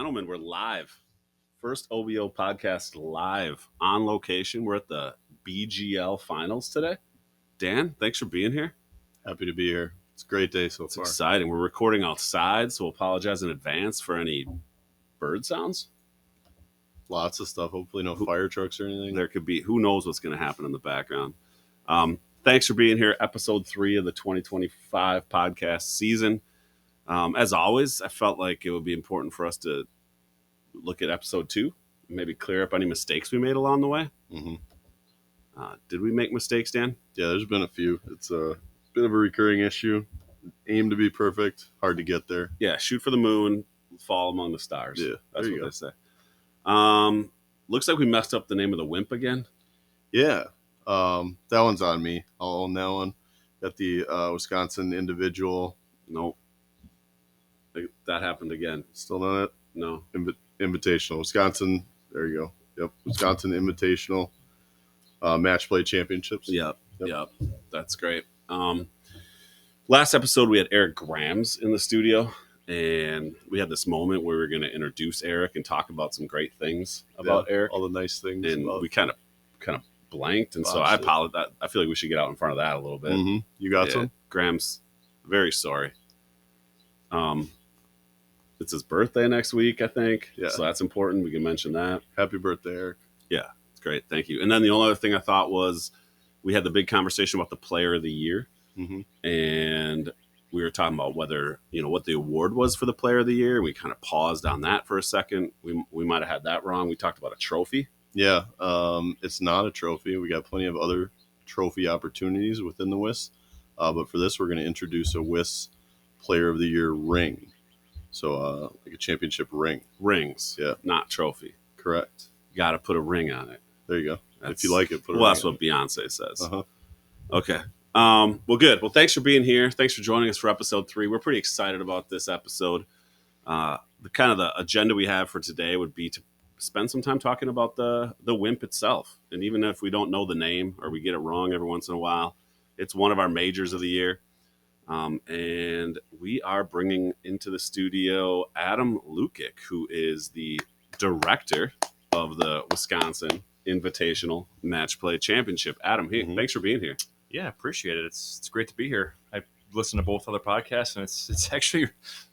gentlemen, we're live. First OBO podcast live on location. We're at the BGL finals today. Dan, thanks for being here. Happy to be here. It's a great day so It's far. exciting. We're recording outside, so we'll apologize in advance for any bird sounds. Lots of stuff. Hopefully no fire trucks or anything. There could be, who knows what's going to happen in the background. Thanks for being here. Episode 3 of the 2025 podcast season. As always, I felt like it would be important for us to look at episode 2, maybe clear up any mistakes we made along the way. Mm-hmm. Did we make mistakes, Dan? Yeah, there's been a few. It's a bit of a recurring issue. Aim to be perfect. Hard to get there. Yeah, shoot for the moon, fall among the stars. Yeah, that's what go. they say. Looks like we messed up the name of the WiMP again. Yeah, that one's on me. I'll own that one. Got the Wisconsin individual. Nope. That happened again. Still done it? No. Invitational. Wisconsin. There you go. Yep. Wisconsin Invitational Match Play Championships. Yep. That's great. Last episode, we had Eric Grams in the studio, and we had this moment where we were going to introduce Eric and talk about some great things about Eric. All the nice things. And we kind of blanked, and so I apologize. I feel like we should get out in front of that a little bit. Mm-hmm. You got some? Grams, very sorry. It's his birthday next week, I think. Yeah. So that's important. We can mention that. Happy birthday, Eric. Yeah, it's great. Thank you. And then the only other thing I thought was we had the big conversation about the player of the year. Mm-hmm. And we were talking about whether, what the award was for the player of the year. We kind of paused on that for a second. We might have had that wrong. We talked about a trophy. Yeah, it's not a trophy. We got plenty of other trophy opportunities within the WIS. But for this, we're going to introduce a WIS player of the year ring. So like a championship ring. Rings. Yeah. Not trophy. Correct. Got to put a ring on it. There you go. If you like it, put a ring. Well, that's what Beyonce says. Uh-huh. Okay. Well, good. Well, thanks for being here. Thanks for joining us for episode 3. We're pretty excited about this episode. The agenda we have for today would be to spend some time talking about the WiMP itself. And even if we don't know the name or we get it wrong every once in a while, it's one of our majors of the year. And we are bringing into the studio Adam Lukic, who is the director of the Wisconsin Invitational Match Play Championship. Adam, hey, Thanks for being here. Yeah, appreciate it. It's great to be here. I listened to both other podcasts, and it's actually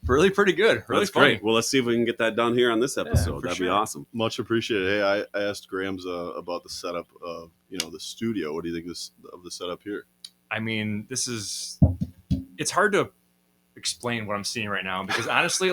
really pretty good. Really That's funny. great. Well, let's see if we can get that done here on this episode. That'd be awesome. Much appreciated. Hey, I asked Grams about the setup of the studio. What do you think of the setup here? I mean, it's hard to explain what I'm seeing right now because honestly,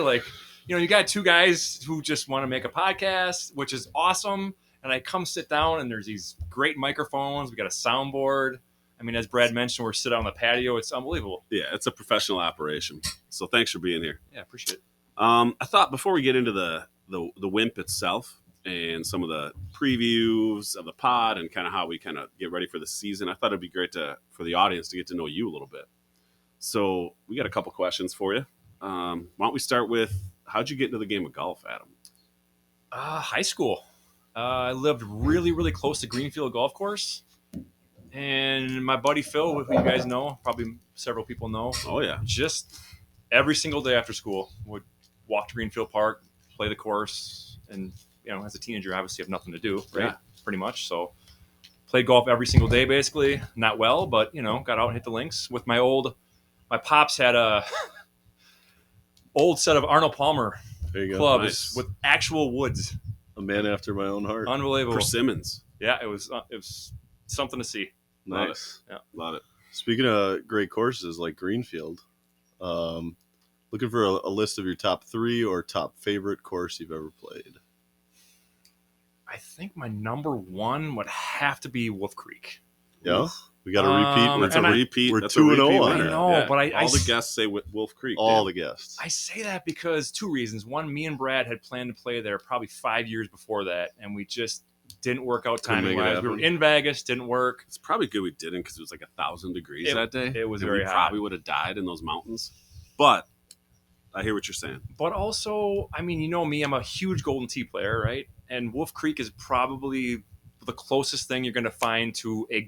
you got two guys who just want to make a podcast, which is awesome. And I come sit down and there's these great microphones. We got a soundboard. I mean, as Brad mentioned, we're sitting on the patio. It's unbelievable. Yeah, it's a professional operation. So thanks for being here. Yeah, appreciate it. I thought before we get into the WiMP itself and some of the previews of the pod and kind of how we kind of get ready for the season, I thought it'd be great for the audience to get to know you a little bit. So we got a couple questions for you. Why don't we start with, how'd you get into the game of golf, Adam? High school. I lived really, really close to Greenfield Golf Course. And my buddy Phil, who you guys know, probably several people know. Oh, yeah. Just every single day after school would walk to Greenfield Park, play the course. And, as a teenager, obviously have nothing to do, right? Yeah. Pretty much. So played golf every single day, basically. Not well, but, got out and hit the links with my pops had a old set of Arnold Palmer clubs with actual woods. A man after my own heart. Unbelievable. Persimmons. Yeah, it was something to see. Nice. Love it. Speaking of great courses like Greenfield, looking for a list of your top 3 or top favorite course you've ever played. I think my number 1 would have to be Wolf Creek. Yeah, we got a repeat. It's a repeat. We're That's 2-0. I know, but all the guests say Wolf Creek. All the guests. I say that because 2 reasons. One, me and Brad had planned to play there probably 5 years before that, and we just didn't work out timing-wise. We were in Vegas, didn't work. It's probably good we didn't because it was like 1,000 degrees that day. It was and very we hot. Probably would have died in those mountains. But I hear what you're saying. But also, I mean, me, I'm a huge Golden Tee player, right? And Wolf Creek is probably the closest thing you're going to find to a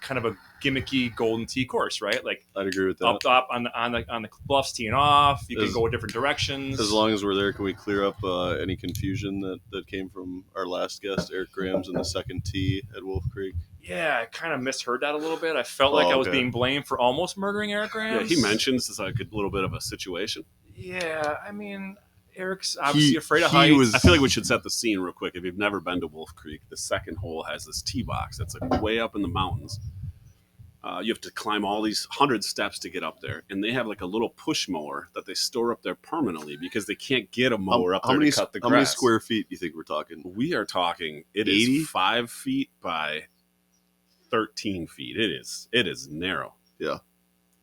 kind of a gimmicky golden tee course, right? Like I'd agree with that. up on the bluffs teeing off. You can go different directions. As long as we're there, can we clear up any confusion that came from our last guest, Eric Graham's, in the second tee at Wolf Creek? Yeah, I kind of misheard that a little bit. I felt like I was being blamed for almost murdering Eric Graham. Yeah, he mentions it's like a little bit of a situation. Yeah, I mean, Eric's obviously afraid of heights. I feel like we should set the scene real quick. If you've never been to Wolf Creek, the second hole has this tee box that's like way up in the mountains. You have to climb all these 100 steps to get up there, and they have like a little push mower that they store up there permanently because they can't get a mower up there to cut the grass. How many square feet do you think we're talking? We are talking. It 80? is 5 feet by 13 feet. It is narrow. Yeah,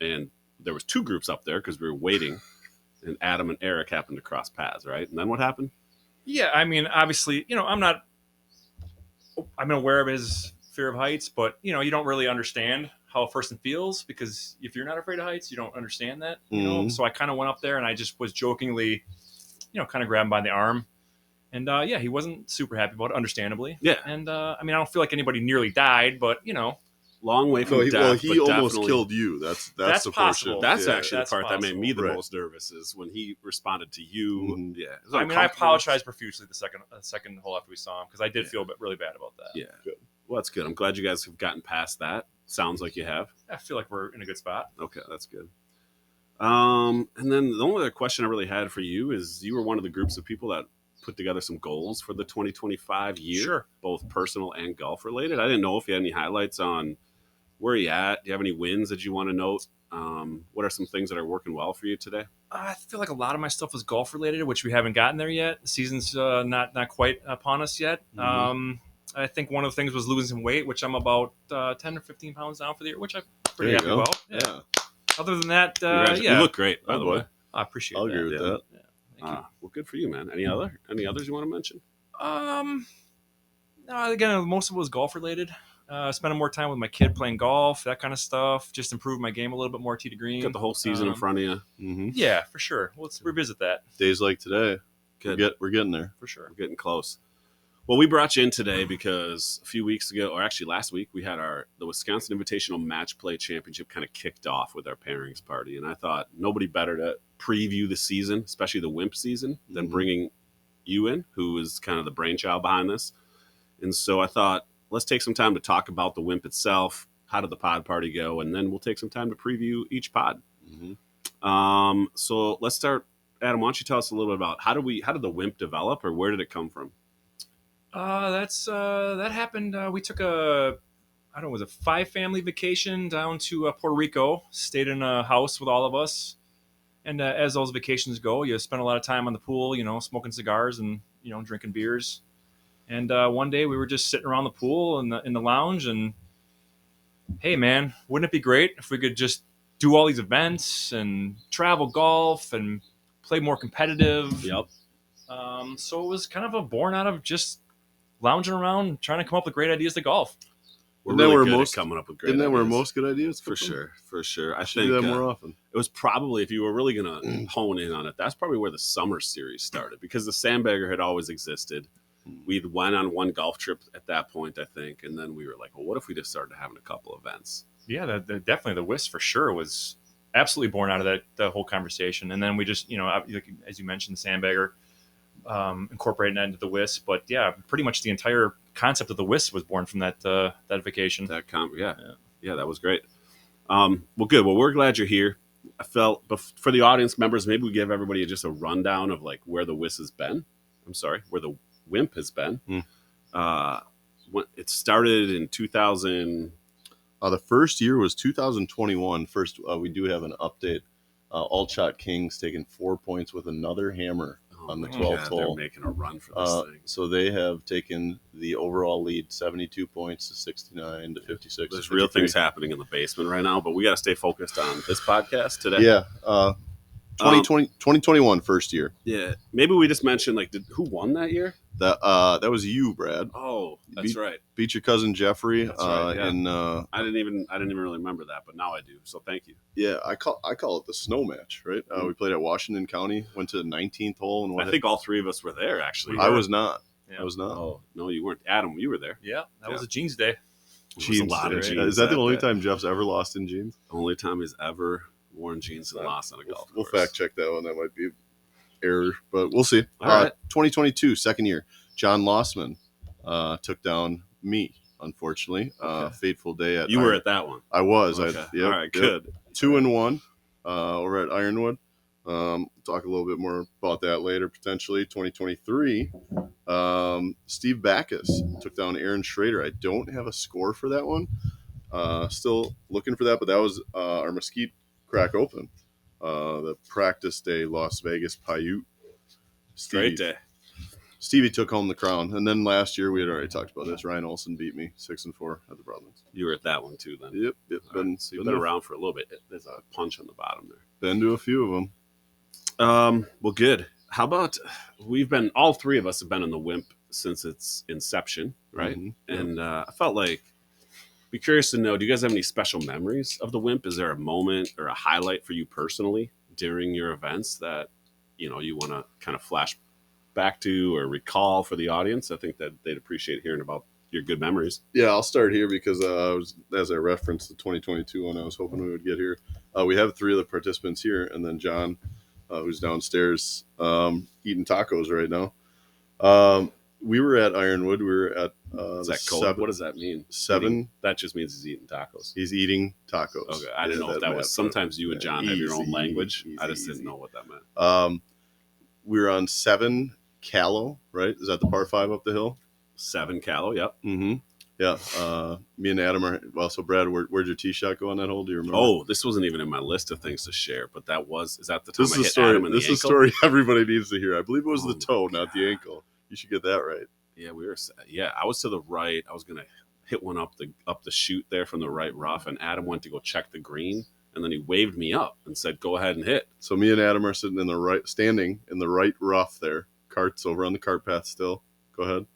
and there was 2 groups up there because we were waiting, and Adam and Eric happened to cross paths, right? And then what happened? Yeah, I mean, obviously, I'm aware of his fear of heights, but you don't really understand how a person feels, because if you're not afraid of heights, you don't understand that. So I kind of went up there and I just was jokingly, kind of grabbed him by the arm, and he wasn't super happy about it, understandably. Yeah, and I mean, I don't feel like anybody nearly died, but long way from death. Well, he almost killed you. That's the possible. That's actually the part possible. that made me the most nervous, is when he responded to you. Mm-hmm. Yeah, I mean, I apologized profusely the second hole after we saw him, because I did feel really bad about that. Yeah, good. Well, that's good. I'm glad you guys have gotten past that. Sounds like you have. I feel like we're in a good spot. Okay, that's good. And then the only other question I really had for you is, you were one of the groups of people that put together some goals for the 2025 year, sure, both personal and golf related. I didn't know if you had any highlights on where are you at. Do you have any wins that you want to note? What are some things that are working well for you today? I feel like a lot of my stuff was golf related, which we haven't gotten there yet. The season's not quite upon us yet. Mm-hmm. I think one of the things was losing some weight, which I'm about 10 or 15 pounds down for the year, which I'm pretty happy about. Yeah. Other than that, you look great, by the way. I appreciate I'll that. agree with that. Yeah. Thank you. Well, good for you, man. Any others you want to mention? No, again, most of it was golf related. Spending more time with my kid playing golf, that kind of stuff. Just improve my game a little bit more tee to green. Got the whole season in front of you. Mm-hmm. Yeah, for sure. Let's revisit that. Days like today, good. We're getting there. For sure. We're getting close. Well, we brought you in today because a few weeks ago, or actually last week, we had the Wisconsin Invitational Match Play Championship kind of kicked off with our pairings party. And I thought nobody better to preview the season, especially the WiMP season, than bringing you in, who is kind of the brainchild behind this. And so I thought, let's take some time to talk about the WiMP itself. How did the pod party go? And then we'll take some time to preview each pod. Mm-hmm. So let's start. Adam, why don't you tell us a little bit about how did the WiMP develop, or where did it come from? That happened. We took was a 5-family vacation down to Puerto Rico. Stayed in a house with all of us, and as those vacations go, you spend a lot of time on the pool, smoking cigars and drinking beers. And one day we were just sitting around the pool in the lounge, and hey, man, wouldn't it be great if we could just do all these events and travel golf and play more competitive? Yep. So it was kind of born out of just lounging around, trying to come up with great ideas to golf. We're really good at coming up with great ideas. Isn't that where most good ideas for sure? I think do that more often. It was probably, if you were really going to hone in on it, that's probably where the summer series started, because the Sandbagger had always existed. We'd went on one golf trip at that point, I think, and then we were like, well, what if we just started having a couple events? Yeah, definitely the WIS for sure was absolutely born out of that whole conversation. And then we just, as you mentioned, the Sandbagger, incorporating that into the WIS. But yeah, pretty much the entire concept of the WIS was born from that vacation. Yeah, that was great. Well, good. Well, we're glad you're here. I felt, for the audience members, maybe we give everybody just a rundown of like where the WIS has been. Where the WiMP has been. When it started in 2000. The first year was 2021. First, we do have an update. Alt Shot Kings taking 4 points with another hammer on the 12th hole. They're making a run for this thing. So they have taken the overall lead, 72 points to 69 to 56. There's real things happening in the basement right now, but we got to stay focused on this podcast today. Yeah. 2021 first year. Yeah. Maybe we just mentioned, who won that year? That was you, Brad. Oh, that's right. Beat your cousin Jeffrey. That's right, yeah. And I didn't even really remember that, but now I do. So thank you. Yeah, I call it the snow match, right? We played at Washington County, went to the 19th hole, and I think all three of us were there. Actually, I was not. Yeah. I was not. Oh no, you weren't. Adam, you were there. Yeah, that was a jeans day. It was a lot of right? jeans. Is that the only day. time Jeff's ever lost in jeans? Only time he's ever worn jeans and lost on a golf We'll course. fact check that one. That might be error, but we'll see. All right. 2022, second year. John Lossman took down me, unfortunately. Okay. Fateful day at You were at that one. I was. Okay. Yep, All right, yep. good. 2-1 over at Ironwood. Talk a little bit more about that later, potentially. 2023, Steve Backus took down Aaron Schrader. I don't have a score for that one. Still looking for that, but that was our Mesquite Crack Open. The practice day, Las Vegas Paiute. Great day. Stevie took home the crown. And then last year, we had already talked about this. Ryan Olson beat me 6-4 at the Broadlands. You were at that one too then. Yep. So you've been around for a little bit. There's a punch on the bottom there. Been to a few of them. Well, good. How about all three of us have been in the WiMP since its inception, right? Mm-hmm. And I felt like, be curious to know, do you guys have any special memories of the WiMP? Is there a moment or a highlight for you personally during your events that, you want to kind of flash back to or recall for the audience? I think that they'd appreciate hearing about your good memories. Yeah, I'll start here because as I referenced the 2022 one, I was hoping we would get here. We have three of the participants here, and then John, who's downstairs eating tacos right now. We were at Ironwood. We were at Is that cold? What does that mean? 7. That just means he's eating tacos. He's eating tacos. Okay, I didn't know if that was. Sometimes you and John have your own language. I just didn't know what that meant. We were on 7 Callow, right? Is that the par 5 up the hill? 7 Callow, yep. Mm-hmm. Yeah. Me and Adam are. Well, so Brad, where'd your tee shot go on that hole? Do you remember? Oh, this wasn't even in my list of things to share, but is that the time This I is a hit story. Adam in the This is a ankle? story everybody needs to hear. I believe it was the toe, my not the ankle. You should get that right. Yeah, I was to the right. I was gonna hit one up the chute there from the right rough, and Adam went to go check the green, and then he waved me up and said, "Go ahead and hit." So me and Adam are standing in the right rough there. Cart's over on the cart path still. Go ahead.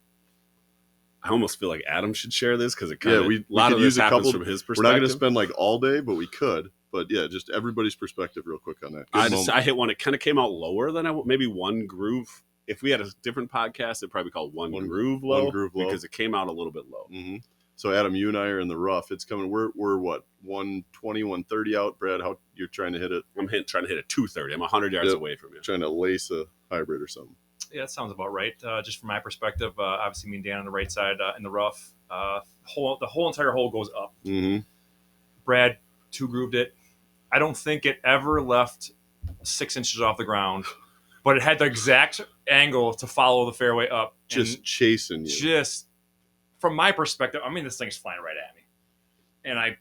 I almost feel like Adam should share this because it kind of we a lot could of this use a happens couple. from his We're perspective. not going to spend like all day, but we could. But yeah, just everybody's perspective real quick on that. I hit one. It kind of came out lower than maybe one groove. If we had a different podcast, it'd probably be called one groove low because it came out a little bit low. Mm-hmm. So Adam, you and I are in the rough. It's coming. We're what 120, 130 out. Brad, how you're trying to hit it? I'm trying to hit it 230. I'm 100 yards away from you. Trying to lace a hybrid or something. Yeah, that sounds about right. Just from my perspective, obviously me and Dan on the right side in the rough. The whole entire hole goes up. Mm-hmm. Brad 2-grooved it. I don't think it ever left 6 inches off the ground, but it had the exact angle to follow the fairway up. Just chasing you. Just from my perspective, I mean, this thing's flying right at me. And I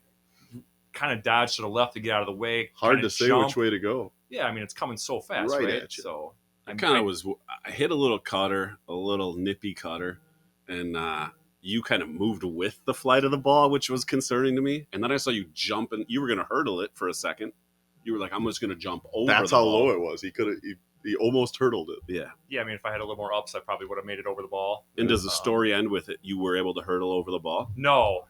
kind of dodged to the left to get out of the way. Hard to say which way to go. Yeah, I mean, it's coming so fast, Right right? at you. So I hit a little cutter, a little nippy cutter, and you kind of moved with the flight of the ball, which was concerning to me. And then I saw you jump, and you were going to hurdle it for a second. You were like, I'm just going to jump over That's the how ball. low it was. He almost hurdled it. Yeah. Yeah, I mean, if I had a little more ups, I probably would have made it over the ball. And does the story end with it? You were able to hurdle over the ball? No.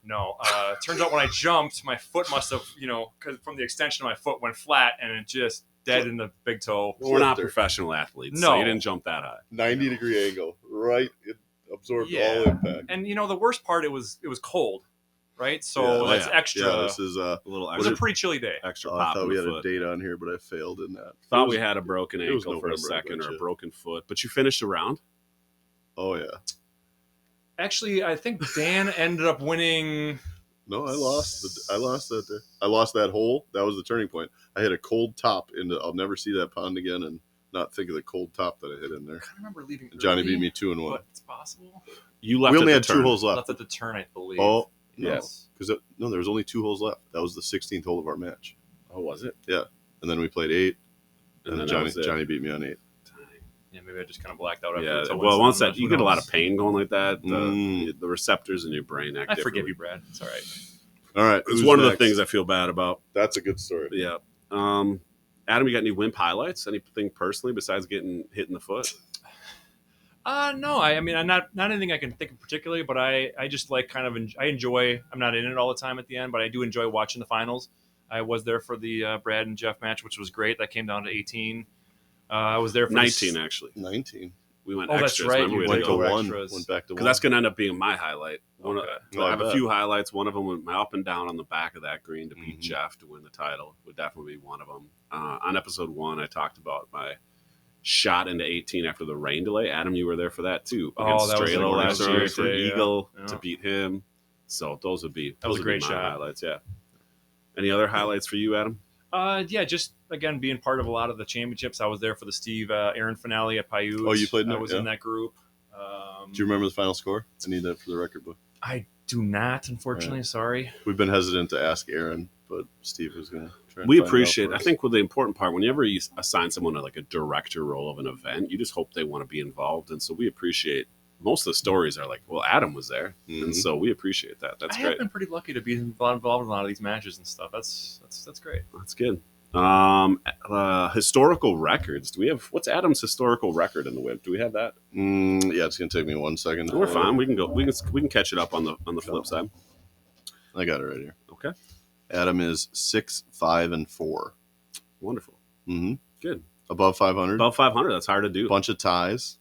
Turns out when I jumped, my foot must have, because from the extension of my foot went flat, and it just dead in the big toe. Well, we're not professional athletes, so you didn't jump that high. 90-degree angle, right? It absorbed all impact. And the worst part, it was cold, right? So that's extra. Yeah, this is a little. It was a pretty chilly day. Extra I pop. thought we had foot. a date on here, but I failed in that. Thought we had a broken ankle for November, a second or a shit. broken foot, but you finished the round. Oh yeah. Actually, I think Dan ended up winning. No, I lost that day. I lost that hole. That was the turning point. I hit a cold top into. I'll never see that pond again, and not think of the cold top that I hit in there. I remember leaving. Johnny early, beat me 2-1. But it's possible. You left. We only at had the 2 turn. holes left. Left at the turn, I believe. Oh, Yes. Because there was only 2 holes left. That was the 16th hole of our match. Oh, was it? Yeah, and then we played 8, and then that was it. Johnny beat me on 8. Yeah, maybe I just kind of blacked out. Yeah. After Well, once that who you get a lot knows? of pain going like that, the receptors in your brain act. I forgive differently. you, Brad. It's all right. All right, It's who's one of next? the things I feel bad about. That's a good story. Yeah. Adam, you got any WiMP highlights? Anything personally besides getting hit in the foot? No, I mean, I'm not anything I can think of particularly, but I just like I enjoy. I'm not in it all the time at the end, but I do enjoy watching the finals. I was there for the Brad and Jeff match, which was great. That came down to 18. I was there for 19 actually. 19. We went Oh, that's extras. right. Remember, You we did had to go go extras. Went back to because one. that's going to end up being my highlight. Okay. I have I a bet. few highlights. One of them was my up and down on the back of that green to beat Mhm. Jeff to win the title. Would definitely be one of them. On episode 1, I talked about my shot into 18 after the rain delay. Adam, you were there for that too. Oh, Against that was Strelo a last great year for day, yeah. Eagle Yeah. to beat him. So those would be was a great my shot. highlights. Yeah. Any other highlights for you, Adam? Yeah, just again being part of a lot of the championships. I was there for the Steve Aaron finale at Paiute. Oh, you played in I it? was Yeah. in that group. Do you remember the final score? I need that for the record book. I do not, unfortunately. Yeah. Sorry. We've been hesitant to ask Aaron, but Steve was going to try and We find it out appreciate. for I us. think with the important part, whenever you assign someone to like a director role of an event, you just hope they want to be involved. And so we appreciate. Most of the stories are like, well, Adam was there, and Mhm. so we appreciate that. That's I great. have been pretty lucky to be involved in a lot of these matches and stuff. That's great. That's good. Historical records. Do we have what's Adam's historical record in the WiMP? Do we have that? Yeah, it's going to take me 1 second. We're fine. We can go. We can catch it up on the flip side. I got it right here. Okay. Adam is 6, 5, and 4. Wonderful. Mm-hmm. Good. Above 500. Above 500. That's hard to do. Bunch of ties.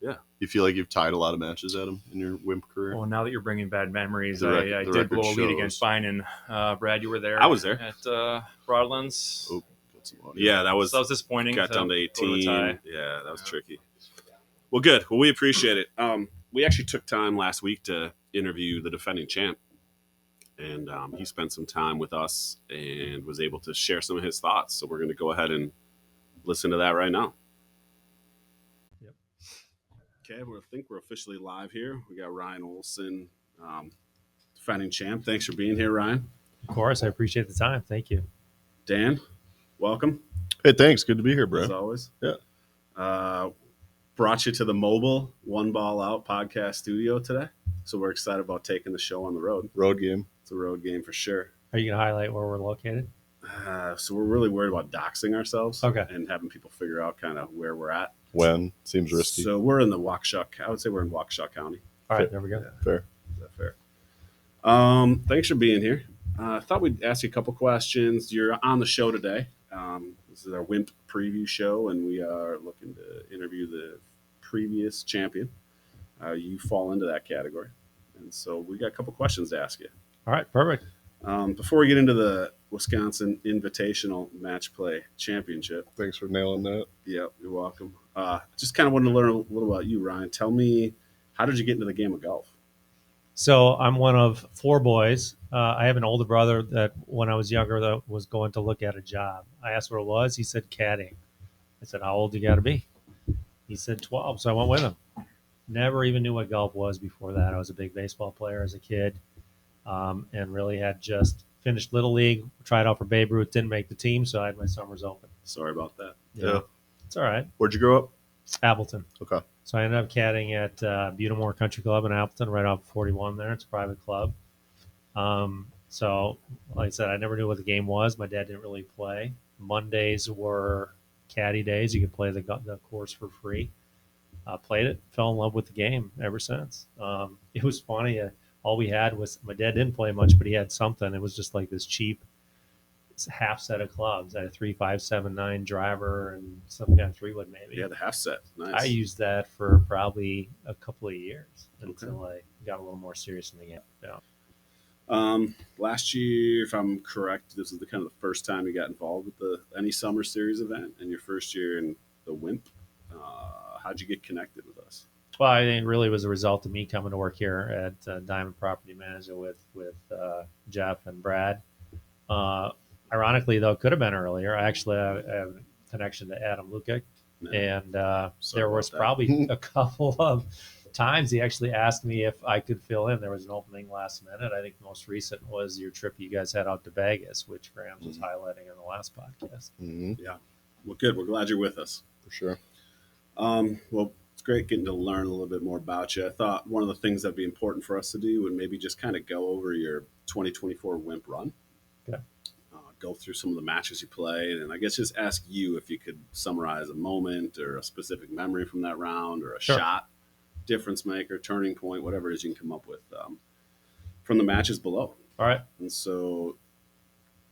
Yeah. You feel like you've tied a lot of matches, Adam, in your WiMP career? Well, now that you're bringing bad memories, The I the did record blow a lead shows. against Finan. Brad, you were there. I was there. At Broadlands. Oh, got some audio. Yeah, that was So that was disappointing. got down to go 18. a tie. Yeah, that was Yeah. tricky. Well, good. Well, we appreciate it. We actually took time last week to interview the defending champ, and he spent some time with us and was able to share some of his thoughts. So we're going to go ahead and listen to that right now. Yep. Okay, I think we're officially live here. We got Ryan Olson, defending champ. Thanks for being here, Ryan. Of course, I appreciate the time. Thank you. Dan, welcome. Hey, thanks. Good to be here, As bro. always. Yeah. Brought you to the mobile One Ball Out podcast studio today. So we're excited about taking the show on the road. Road game. It's a road game for sure. Are you going to highlight where we're located? So we're really worried about doxing ourselves Okay. and having people figure out kind of where we're at. When? Seems risky. So we're in the Waukesha. I would say we're in Waukesha County. All right, there we go. Fair. Is that fair? Thanks for being here. I thought we'd ask you a couple questions. You're on the show today. This is our WiMP preview show, and we are looking to interview the previous champion. You fall into that category. And so we got a couple questions to ask you. All right, perfect. Before we get into the Wisconsin Invitational Match Play Championship, Thanks for nailing that. yeah, you're welcome. Just kind of wanted to learn a little about you, Ryan. Tell me, how did you get into the game of golf? So I'm one of 4 boys. I have an older brother that when I was younger that was going to look at a job. I asked what it was. He said caddying. I said, how old you got to be? He said 12, so I went with him. Never even knew what golf was before that. I was a big baseball player as a kid, and really had just finished Little League, tried out for Babe Ruth, didn't make the team, so I had my summers open. Sorry about that. Yeah. It's all right. Where'd you grow up? Appleton. Okay. So I ended up caddying at Butamore Country Club in Appleton, right off 41 there. It's a private club. So, like I said, I never knew what the game was. My dad didn't really play. Mondays were caddy days. You could play the course for free. Played it, fell in love with the game ever since. It was funny. All we had was, my dad didn't play much, but he had something. It was just like this cheap half set of clubs. I had a 3, 5, 7, 9 driver and some kind of 3-wood maybe. Yeah, the half set. Nice. I used that for probably a couple of years until I got a little more serious in the game. Yeah. Last year, if I'm correct, this is the kind of the first time you got involved with any summer series event, and your first year in the WiMP. How'd you get connected with us? Well, I think it really was a result of me coming to work here at Diamond Property Management with Jeff and Brad. Ironically, though, it could have been earlier. I have a connection to Adam Lukic, No. and Sorry there was about that. probably a couple of times he actually asked me if I could fill in. There was an opening last minute. I think the most recent was your trip you guys had out to Vegas, which Graham was highlighting in the last podcast. Mm-hmm. Well, good. We're glad you're with us. For sure. Well, it's great getting to learn a little bit more about you. I thought one of the things that'd be important for us to do would maybe just kind of go over your 2024 WiMP run. Okay. Go through some of the matches you played, and I guess just ask you if you could summarize a moment or a specific memory from that round or a Sure. shot, difference maker, turning point, whatever it is you can come up with from the matches below. All right. And so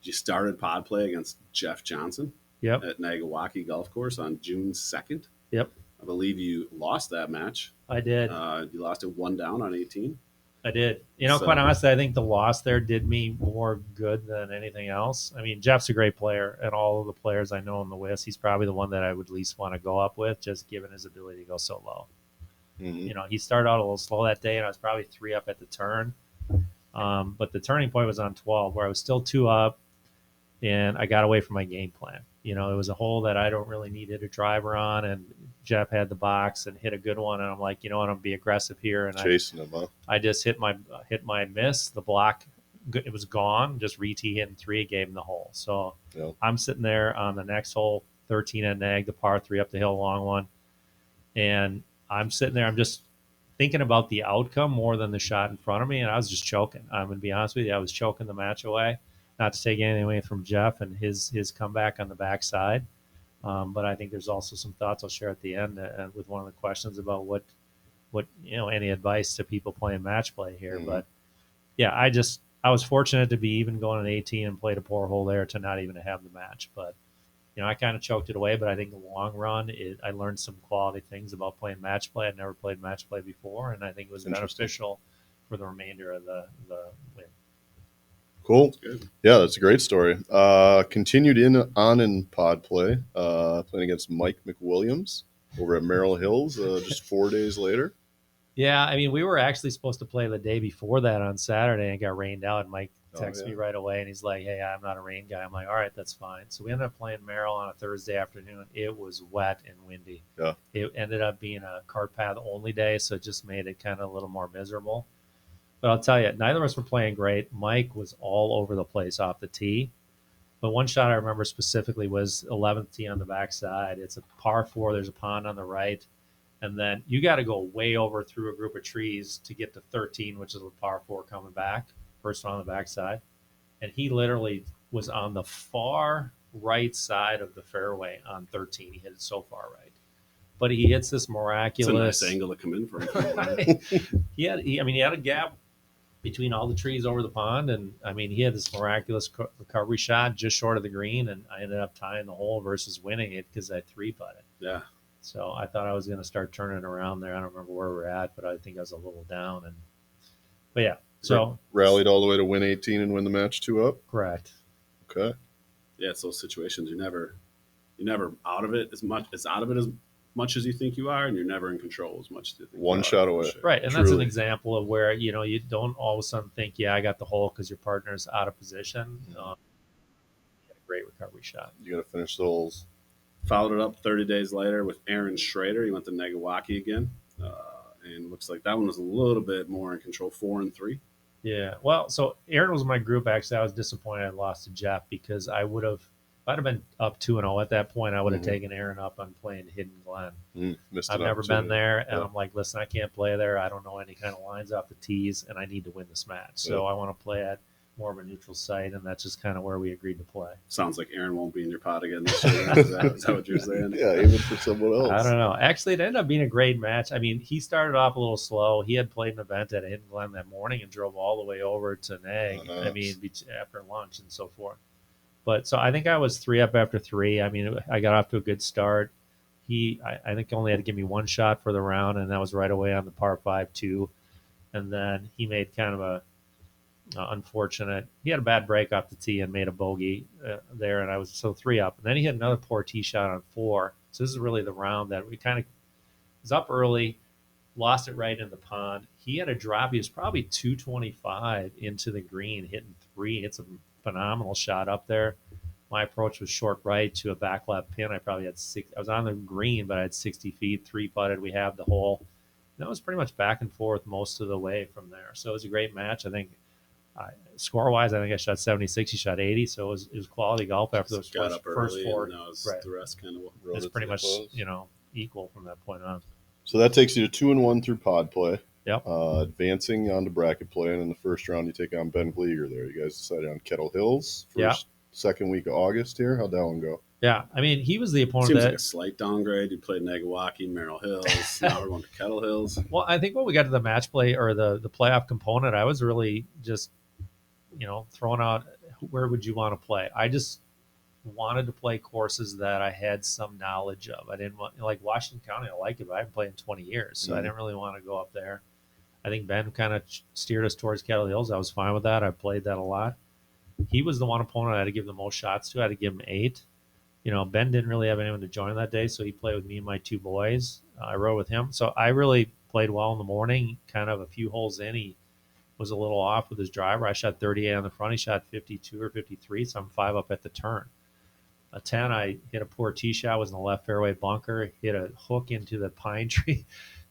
you started pod play against Jeff Johnson Yep. at Nagawaki Golf Course on June 2nd Yep. of believe you lost that match. I did. You lost it 1 down on 18. I did. You know, So- quite honestly, I think the loss there did me more good than anything else. I mean, Jeff's a great player, and all of the players I know in the WIS, he's probably the one that I would least want to go up with, just given his ability to go so low. Mhm. You know, he started out a little slow that day, and I was probably 3 up at the turn. But the turning point was on 12, where I was still 2 up, and I got away from my game plan. You know, it was a hole that I don't really need to hit a driver on, and Jeff had the box and hit a good one, and I'm like, you know what, I'm gonna be aggressive here, and Chasing him, huh? I just hit my miss. The block, it was gone. Just re-tee hitting 3, gave him the hole. So Yeah. I'm sitting there on the next hole, 13 at neg, the par 3 up the hill, long one, and I'm sitting there. I'm just thinking about the outcome more than the shot in front of me, and I was just choking. I'm gonna be honest with you, I was choking the match away. Not to take anything away from Jeff and his comeback on the backside, but I think there's also some thoughts I'll share at the end with one of the questions about what any advice to people playing match play here. Mhm. But yeah, I was fortunate to be even going an 18 and played a poor hole there to not even have the match. But you know, I kind of choked it away. But I think the long run, I learned some quality things about playing match play. I'd never played match play before, and I think it was Interesting. beneficial for the remainder of the win. Cool. Good. Yeah, that's a great story. Continued on in pod play, playing against Mike McWilliams over at Merrill Hills just 4 days later. Yeah, I mean, we were actually supposed to play the day before that on Saturday and got rained out. And Mike texted me right away, and he's like, "Hey, I'm not a rain guy." I'm like, "All right, that's fine." So we ended up playing Merrill on a Thursday afternoon. It was wet and windy. Yeah. It ended up being a cart path only day, so it just made it kind of a little more miserable. But I'll tell you, neither of us were playing great. Mike was all over the place off the tee. But one shot I remember specifically was 11th tee on the backside. It's a par 4. There's a pond on the right. And then you got to go way over through a group of trees to get to 13, which is a par 4 coming back. First one on the backside. And he literally was on the far right side of the fairway on 13. He hit it so far right. But he hits this It's a miraculous. nice angle to come in from. he had a gap between all the trees over the pond, and I mean, he had this miraculous recovery shot just short of the green, and I ended up tying the hole versus winning it because I 3-putted. Yeah. So I thought I was going to start turning around there. I don't remember where we're at, but I think I was a little down. But yeah, so Rallied all the way to win 18 and win the match 2 up. correct. Okay. Yeah, it's those situations you're never out of it as much. It's out of it as much as you think you are, and you're never in control as much as you think. One you are, shot for away. sure. Right, and that's an Truly. example of where you don't all of a sudden think, yeah, I got the hole because your partner's out of position. Mhm. You had a great recovery shot. You got to finish the holes. Followed it up 30 days later with Aaron Schrader. He went to Negawaki again, and looks like that one was a little bit more in control. 4 and 3. Yeah, well, so Aaron was my group. Actually, I was disappointed I lost to Jeff because I would have, if I'd have been up 2-0 at that point, I would have Mhm. taken Aaron up on playing Hidden Glen. Missed I've an never been opportunity. there, and Yeah. I'm like, listen, I can't play there. I don't know any kind of lines off the tees, and I need to win this match. So I want to play at more of a neutral site, and that's just kind of where we agreed to play. Sounds like Aaron won't be in your pot again this year. Is that what you're saying? Yeah, even for someone else. I don't know. Actually, it ended up being a great match. I mean, he started off a little slow. He had played an event at Hidden Glen that morning and drove all the way over to Nag. Oh, nice. I mean, after lunch and so forth. But so I think I was 3 up after 3. I mean, I got off to a good start. I think only had to give me one shot for the round, and that was right away on the par 5 too. And then he made kind of a unfortunate. He had a bad break off the tee and made a bogey there, and I was so 3 up. And then he had another poor tee shot on 4. So this is really the round that we kind of was up early, lost it right in the pond. He had a drop. He was probably 225 into the green, hitting 3. It's a phenomenal shot up there. My approach was short right to a back left pin. I probably had 6. I was on the green, but I had 60 feet, 3-putted. We have the hole. And that was pretty much back and forth most of the way from there. So it was a great match. I think score-wise, I think I shot 76. He shot 80. So it was quality golf after those Got first, up first early, 4. and now it's Right. the rest kind of. Rode It's it pretty to the much close. equal from that point on. So that takes you to 2-1 through pod play. Yep. Advancing on to bracket play, and in the first round, you take on Ben Gleeger there. You guys decided on Kettle Hills. Second week of August here. How'd that one go? Yeah, I mean, he was the opponent Seems that. like a slight downgrade. You played Negawaki, Merrill Hills. Now we're going to Kettle Hills. Well, I think when we got to the match play or the playoff component, I was really just, throwing out where would you want to play. I just wanted to play courses that I had some knowledge of. I didn't want, like Washington County, I like it, but I haven't played in 20 years, so I didn't really want to go up there. I think Ben kind of steered us towards Kettle Hills. I was fine with that. I played that a lot. He was the one opponent I had to give the most shots to. I had to give him 8. Ben didn't really have anyone to join that day, so he played with me and my 2 boys. I rode with him. So I really played well in the morning. Kind of a few holes in, he was a little off with his driver. I shot 38 on the front. He shot 52 or 53, so I'm 5 up at the turn. A 10, I hit a poor tee shot, was in the left fairway bunker, hit a hook into the pine tree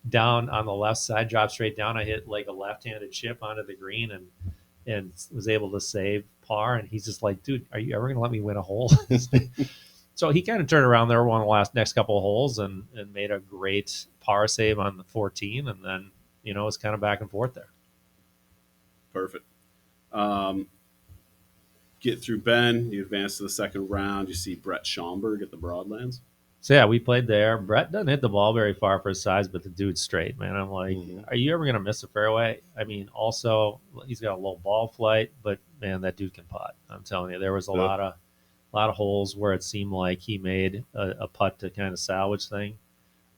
down on the left side, dropped straight down. I hit like a left-handed chip onto the green and was able to save par. And he's just like, dude, are you ever going to let me win a hole? So he kind of turned around there one of the next couple of holes and made a great par save on the 14. And then, it was kind of back and forth there. Perfect. Get through Ben. You advance to the second round. You see Brett Schaumburg at the Broadlands. So, yeah, we played there. Brett doesn't hit the ball very far for his size, but the dude's straight, man. I'm like, are you ever going to miss a fairway? I mean, also, he's got a low ball flight, but, man, that dude can putt. I'm telling you, there was a lot of holes where it seemed like he made a putt to kind of salvage thing.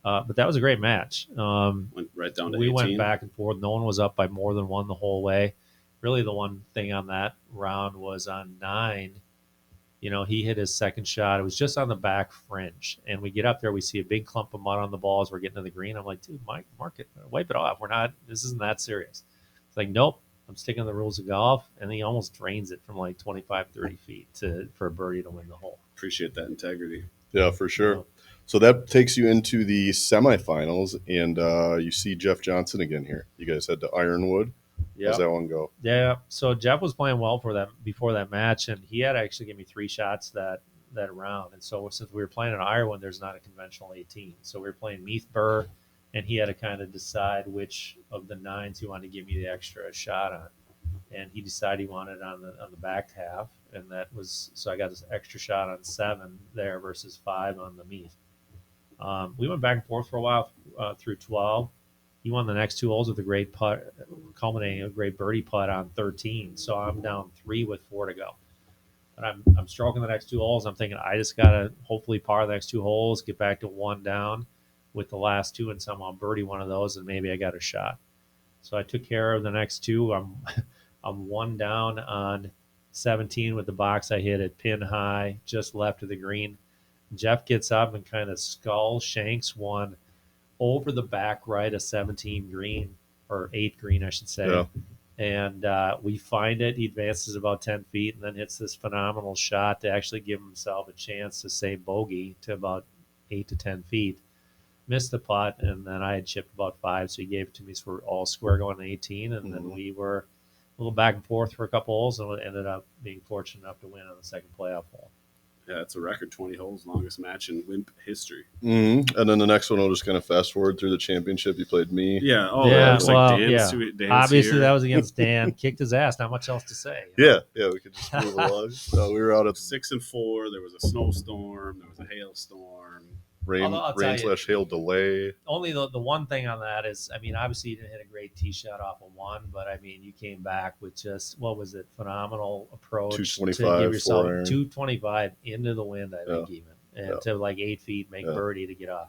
But that was a great match. Went right down to 18. We went back and forth. No one was up by more than 1 the whole way. Really, the one thing on that round was on 9. He hit his second shot. It was just on the back fringe. And we get up there, we see a big clump of mud on the ball as we're getting to the green. I'm like, dude, mark it, wipe it off. This isn't that serious. It's like, nope, I'm sticking to the rules of golf. And he almost drains it from like 25, 30 feet for a birdie to win the hole. Appreciate that integrity. Yeah, for sure. So that takes you into the semifinals, and you see Jeff Johnson again here. You guys head to Ironwood. Yeah. How's that one go? Yeah. So Jeff was playing well before that match, and he had actually given me 3 shots that round. And so since we were playing in Ironwood, there's not a conventional 18. So we were playing Meath Burr, and he had to kind of decide which of the 9s he wanted to give me the extra shot on. And he decided he wanted on the back half, and that was so I got this extra shot on 7 there versus 5 on the Meath. We went back and forth for a while through 12. He won the next 2 holes with a great putt, culminating a great birdie putt on 13. So I'm down 3 with 4 to go. And I'm stroking the next 2 holes. I'm thinking I just got to hopefully par the next 2 holes, get back to 1 down with the last 2 and somehow birdie one of those, and maybe I got a shot. So I took care of the next 2. I'm 1 down on 17 with the box I hit at pin high, just left of the green. Jeff gets up and kind of shanks one over the back right of 17 green, or 8 green, I should say. Yeah. And we find it. He advances about 10 feet and then hits this phenomenal shot to actually give himself a chance to save bogey to about 8 to 10 feet. Missed the putt, and then I had chipped about 5, so he gave it to me. So we're all square going to 18, and then we were a little back and forth for a couple holes, and ended up being fortunate enough to win on the second playoff hole. Yeah, it's a record 20 holes, longest match in WiMP history. Mm-hmm. And then the next one, we'll just kind of fast forward through the championship. You played me. Yeah. Oh, yeah. It was like Dan's obviously, here. that was against Dan. Kicked his ass. Not much else to say. Yeah. We could just move along. We were out at 6 and 4. There was a snowstorm. There was a hailstorm. Rain/hail delay. Only the one thing on that is, I mean, obviously you didn't hit a great tee shot off of 1, but I mean, you came back with just, what was it, phenomenal approach 225, to give yourself 225 into the wind, I think, even, and to like 8 feet, make birdie to get off.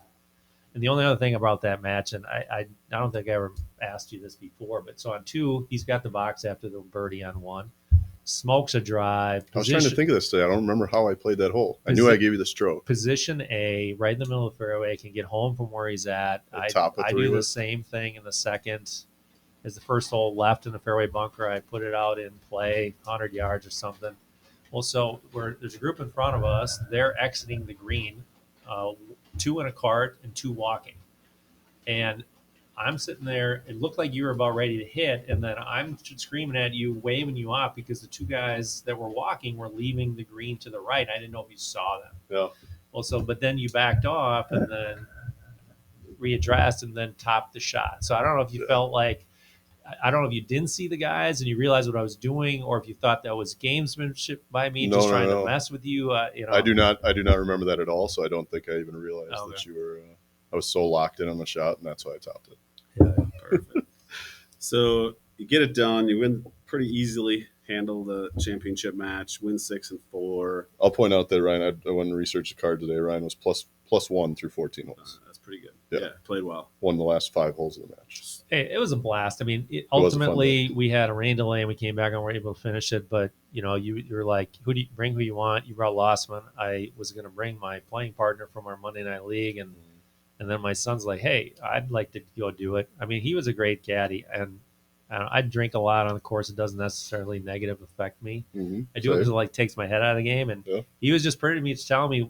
And the only other thing about that match, and I don't think I ever asked you this before, but so on 2, he's got the box after the birdie on 1. Smokes a drive. I was trying to think of this today. I don't remember how I played that hole. I knew I gave you the stroke. Position A, right in the middle of the fairway, can get home from where he's at. I do the same thing in the second. As the first hole left in the fairway bunker, I put it out in play, 100 yards or something. Well, so there's a group in front of us. They're exiting the green, 2 in a cart and 2 walking. And I'm sitting there. It looked like you were about ready to hit, and then I'm screaming at you, waving you off because the 2 guys that were walking were leaving the green to the right. I didn't know if you saw them. Yeah. Well, but then you backed off and then readdressed and then topped the shot. So I don't know if you felt like, I don't know if you didn't see the guys and you realized what I was doing, or if you thought that was gamesmanship by me, trying to mess with you. I do not remember that at all. So I don't think I even realized that you were. I was so locked in on the shot, and that's why I topped it. Yeah, perfect. So you get it done. You win pretty easily. handle the championship match, win 6 and 4. I'll point out that Ryan, I went and researched the card today. Ryan was +1 through 14 holes. That's pretty good. Yeah. Yeah, played well. Won the last 5 holes of the match. Hey, it was a blast. I mean, was a fun ultimately day. we had a rain delay and we came back and were able to finish it. But you're like, who you want? You brought Lossman. I was going to bring my playing partner from our Monday Night League, and then my son's like, hey, I'd like to go do it. I mean, he was a great caddy, and I drink a lot on the course. It doesn't necessarily negative affect me. Mm-hmm. I do it because it like takes my head out of the game. And Yeah. he was just pretty much telling me,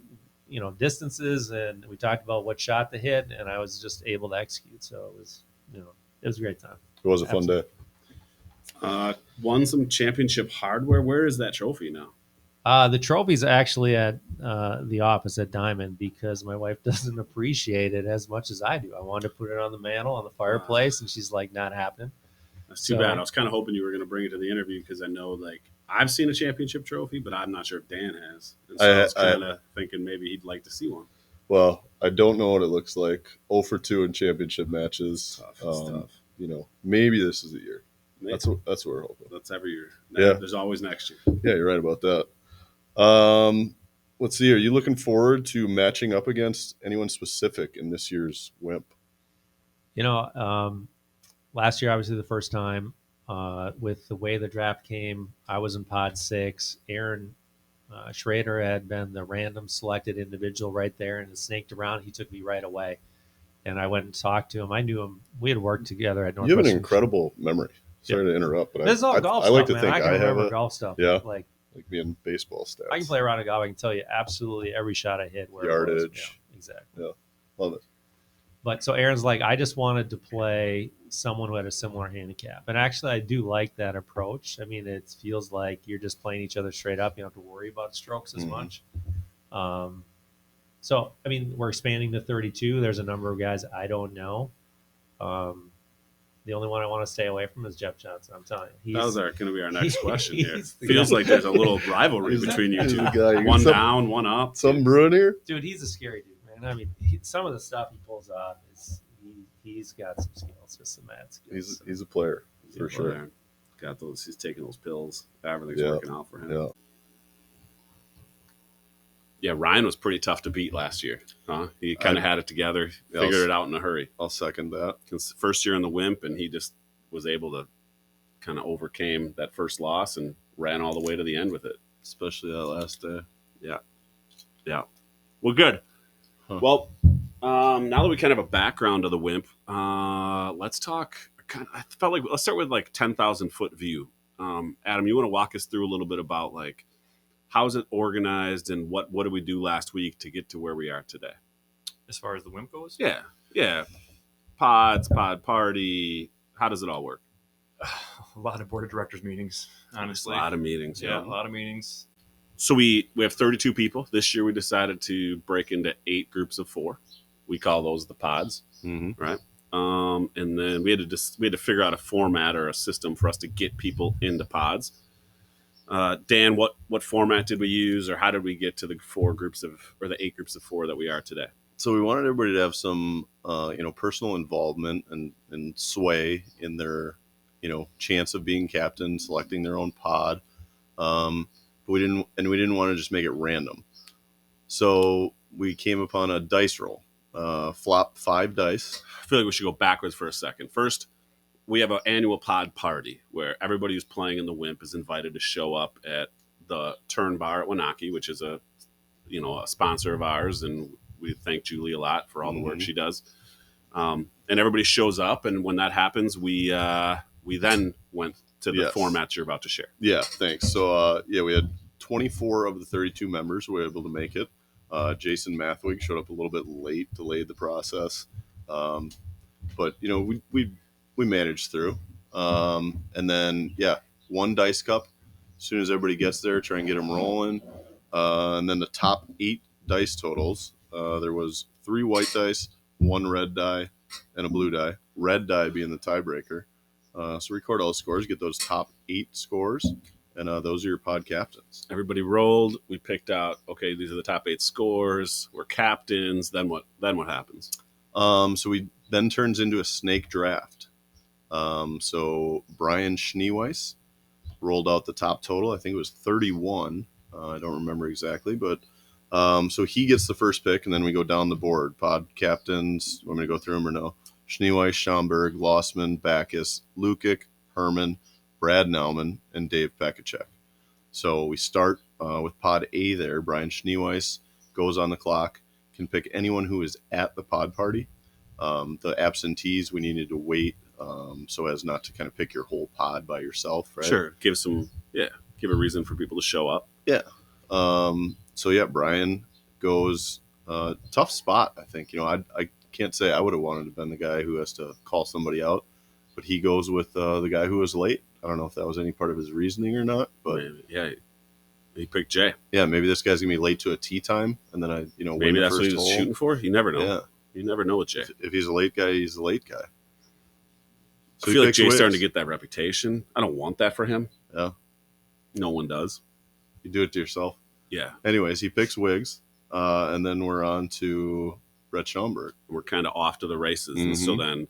distances, and we talked about what shot to hit, and I was just able to execute. So it was a great time. It was a fun day. Won some championship hardware. Where is that trophy now? The trophy's actually at the office at Diamond because my wife doesn't appreciate it as much as I do. I wanted to put it on the mantle on the fireplace, and she's like, not happening. That's too bad. I was kind of hoping you were going to bring it to the interview because I know, like, I've seen a championship trophy, but I'm not sure if Dan has. And so I was kind of thinking maybe he'd like to see one. Well, I don't know what it looks like. 0 for 2 in championship matches. Tough. Maybe this is the year. Maybe. That's what we're hoping. That's every year. Yeah. There's always next year. Yeah, you're right about that. Let's see. Are you looking forward to matching up against anyone specific in this year's WiMP? Last year, obviously the first time, with the way the draft came, I was in pod 6. Aaron Schrader had been the random selected individual right there, and it snaked around. He took me right away, and I went and talked to him. I knew him. We had worked together at You Northwestern. have an incredible memory. Sorry to interrupt, but This is all golf I stuff, like to man. think I can I have remember it. golf stuff. Yeah. Like being baseball stats. I can play around a golf. I can tell you absolutely every shot I hit. Where Yardage. It was. Yeah, exactly. Yeah. Love it. But so Aaron's like, I just wanted to play someone who had a similar handicap. And actually, I do like that approach. I mean, it feels like you're just playing each other straight up. You don't have to worry about strokes as much. So, I mean, we're expanding to 32. There's a number of guys I don't know. The only one I want to stay away from is Jeff Johnson. I'm telling you. That was going to be our next question here. he's the Feels guy. like there's a little rivalry He's between you two. the guy. One down, one up. Something brewing here? Dude, he's a scary dude, man. I mean, some of the stuff he pulls off is he's got some skills, just some mad skills. He's a player for sure. Got those. He's taking those pills. Everything's working out for him. Yeah. Yeah, Ryan was pretty tough to beat last year. Huh? He kind of had it together, figured it out in a hurry. I'll second that. Because first year in the WiMP, and he just was able to kind of overcame that first loss and ran all the way to the end with it. Especially that last day. Yeah. Well, good. Huh. Well, now that we kind of have a background of the WiMP, let's talk. I felt like let's start with like 10,000 foot view. Adam, you want to walk us through a little bit about like how's it organized and what did we do last week to get to where we are today? As far as the WiMP goes? Yeah. Pod party. How does it all work? A lot of board of directors meetings, honestly. A lot of meetings. Yeah, a lot of meetings. So we have 32 people. This year we decided to break into 8 groups of 4. We call those the pods, right? And then we had to figure out a format or a system for us to get people into pods. Dan, what format did we use, or how did we get to the 8 groups of 4 that we are today? So we wanted everybody to have some, personal involvement and sway in their, chance of being captain, selecting their own pod. But we didn't want to just make it random. So we came upon a dice roll, flop 5 dice. I feel like we should go backwards for a second. First, we have an annual pod party where everybody who's playing in the WiMP is invited to show up at the Turn Bar at Wenatchee, which is a sponsor of ours, and we thank Julie a lot for all the work she does. And everybody shows up, and when that happens, we then went to the format you're about to share. Yeah, thanks. So we had 24 of the 32 members who were able to make it. Jason Mathwig showed up a little bit late, delayed the process, but we managed through. And then 1 dice cup. As soon as everybody gets there, try and get them rolling. And then the top 8 dice totals. There was 3 white dice, 1 red die, and a blue die. Red die being the tiebreaker. So record all the scores, get those top 8 scores, and those are your pod captains. Everybody rolled. We picked out, okay, these are the top 8 scores. We're captains. Then what happens? So we then turns into a snake draft. So Brian Schneeweiss rolled out the top total. I think it was 31. I don't remember exactly, but so he gets the first pick, and then we go down the board. Pod captains, want me to go through them or no? Schneeweiss, Schomburg, Lossman, Backus, Lukic, Herman, Brad Nauman, and Dave Pekacek. So we start with pod A there. Brian Schneeweiss goes on the clock, can pick anyone who is at the pod party. The absentees, we needed to wait so as not to kind of pick your whole pod by yourself, right? Sure. Give a reason for people to show up. Yeah. So yeah, Brian goes tough spot. I think, I can't say I would have wanted to have been the guy who has to call somebody out, but he goes with the guy who was late. I don't know if that was any part of his reasoning or not, but Maybe, yeah, he picked Jay. yeah, maybe this guy's gonna be late to a tee time, and then win Maybe the that's what first he was hole. shooting for. You never know. Yeah, You never know with Jay. if he's a late guy, he's a late guy. I feel like Jay's Wiggs. starting to get that reputation. I don't want that for him. Yeah, No one does. you do it to yourself. Yeah. Anyways, he picks Wiggs, and then we're on to Brett Schomburg. We're kind of off to the races. And so then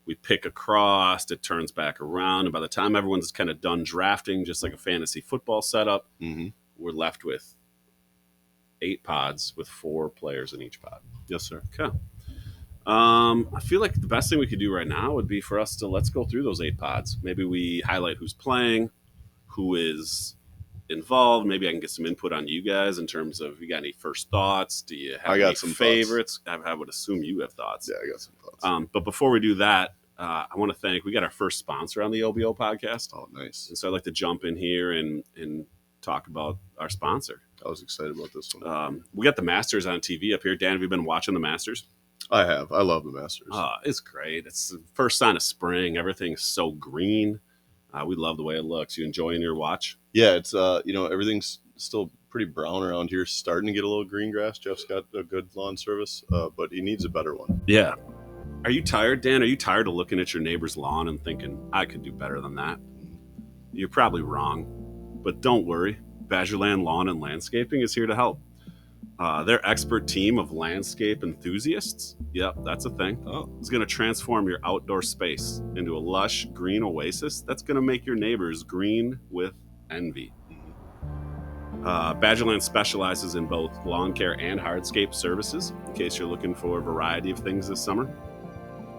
we pick across, it turns back around. And by the time everyone's kind of done drafting, just like a fantasy football setup, we're left with 8 pods with 4 players in each pod. Yes, sir. Okay. I feel like the best thing we could do right now would be for us to let's go through those 8 pods. Maybe we highlight who's playing, who is involved. Maybe I can get some input on you guys in terms of you got any first thoughts? Do you have I got any some favorites? I would assume you have thoughts. Yeah, I got some thoughts. But before we do that, I want to thank, we got our first sponsor on the OBO podcast. Oh, nice. And so I'd like to jump in here and talk about our sponsor. I was excited about this one. We got the Masters on TV up here. Dan, have you been watching the Masters? I have. I love the Masters. It's great. It's the first sign of spring. Everything's so green. We love the way it looks. You enjoying your watch? Yeah, it's everything's still pretty brown around here. Starting to get a little green grass. Jeff's got a good lawn service, but he needs a better one. Yeah. Are you tired, Dan? Are you tired of looking at your neighbor's lawn and thinking, I could do better than that? You're probably wrong, but don't worry. Badgerland Lawn and Landscaping is here to help. Their expert team of landscape enthusiasts, yep, that's a thing, is going to transform your outdoor space into a lush green oasis that's going to make your neighbors green with envy. Badgerland specializes in both lawn care and hardscape services, in case you're looking for a variety of things this summer.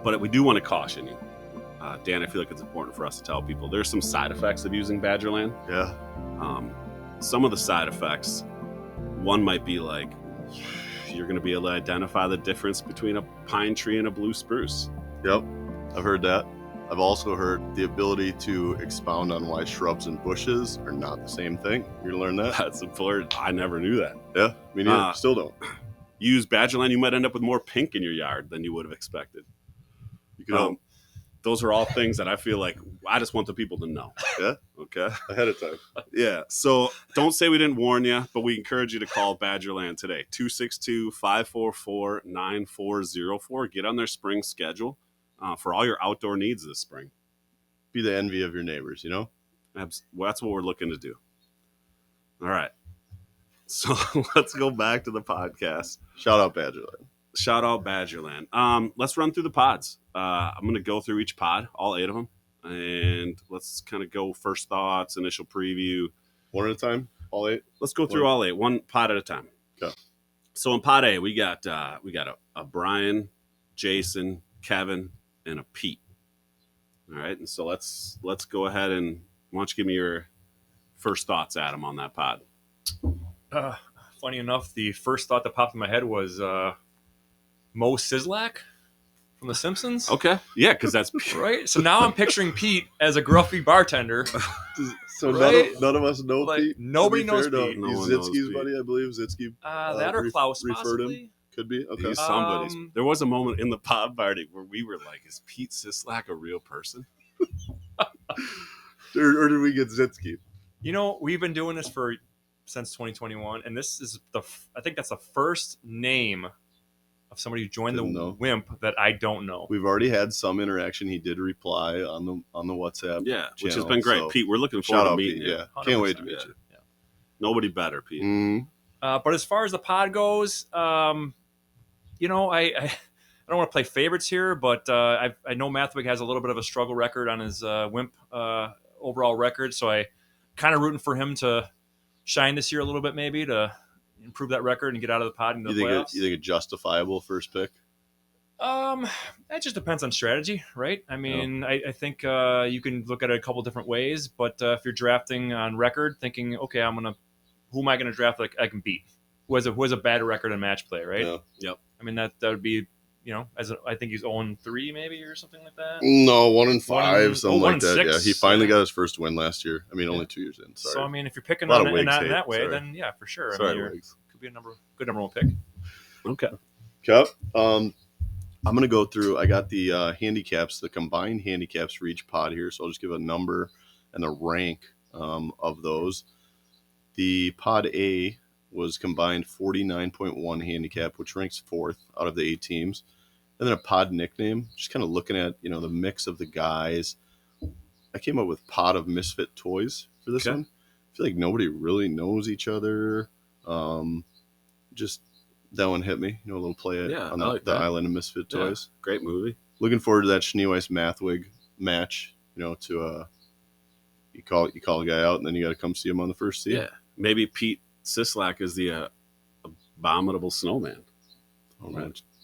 But we do want to caution you. Dan, I feel like it's important for us to tell people there's some side effects of using Badgerland. Yeah. Some of the side effects, one might be like, you're going to be able to identify the difference between a pine tree and a blue spruce. Yep. I've heard that. I've also heard the ability to expound on why shrubs and bushes are not the same thing. You learn that? That's important. I never knew that. Yeah, me neither. Still don't. Use Badgerland, you might end up with more pink in your yard than you would have expected. You can those are all things that I feel like I just want the people to know. Yeah. Okay. Ahead of time. Yeah. So don't say we didn't warn you, but we encourage you to call Badgerland today. 262-544-9404. Get on their spring schedule for all your outdoor needs this spring. Be the envy of your neighbors, Well, that's what we're looking to do. All right. So let's go back to the podcast. Shout out Badgerland. Shout out Badgerland. Let's run through the pods. I'm going to go through each pod, all 8 of them, and let's kind of go first thoughts, initial preview. One at a time? All 8? Let's go through all 8, one pod at a time. Okay. So in pod A, we got a Brian, Jason, Kevin, and a Pete. All right, and so let's go ahead and why don't you give me your first thoughts, Adam, on that pod? Funny enough, the first thought that popped in my head was Mo Sizlak from The Simpsons. Okay, yeah, because that's Right. So now I'm picturing Pete as a gruffy bartender. So Right? none of us know Like, Pete. nobody To be knows fair, no. Pete. No He's one knows Zitsky's Pete. buddy, I believe. Zitsky. That or Klaus, referred him. possibly. Could be. Okay. He's somebody's. Um, There was a moment in the pod party where we were like, "Is Pete Sislak a real person?" Or did we get Zitsky? We've been doing this since 2021, and this is I think that's the first name of somebody who joined Didn't the know. WiMP that I don't know. We've already had some interaction. He did reply on the WhatsApp. Yeah, which has channel, been great. so Pete, we're looking Shout forward to out meeting Pete. you. Yeah. Can't wait to 100%, meet yeah. you. Nobody better, Pete. Mhm. But as far as the pod goes, I don't want to play favorites here, but I know Mathwig has a little bit of a struggle record on his WiMP overall record, so I kind of rooting for him to shine this year a little bit, maybe to improve that record and get out of the pod and the playoffs. You think a justifiable first pick? That just depends on strategy, right? I mean, I think you can look at it a couple different ways, but if you're drafting on record, thinking, okay, who am I gonna draft like I can beat? Who has a bad record in match play, right? Yeah. Yep. I mean that would be, I think he's 0-3 maybe or something like that. No, 1-5, something like that. 1-6. Yeah, he finally got his first win last year. I mean, only 2 years in. Sorry. So I mean, if you're picking A lot on of it in Wigs hate. that way, Sorry. then yeah, for sure. I Sorry, mean, Wigs. could be a good number one pick. Okay. Cup. I'm going to go through. I got the handicaps, the combined handicaps for each pod here. So I'll just give a number and a rank of those. The pod A was combined 49.1 handicap, which ranks 4th out of the 8 teams. And then a pod nickname, just kind of looking at, the mix of the guys. I came up with Pod of Misfit Toys for this one. I feel like nobody really knows each other. Just that one hit me. A little play on the Island of Misfit Toys. Great movie. Looking forward to that Schneeweiss Mathwig match. To you call a guy out and then you got to come see him on the first tee. Yeah, maybe Pete Sislak is the abominable snowman. I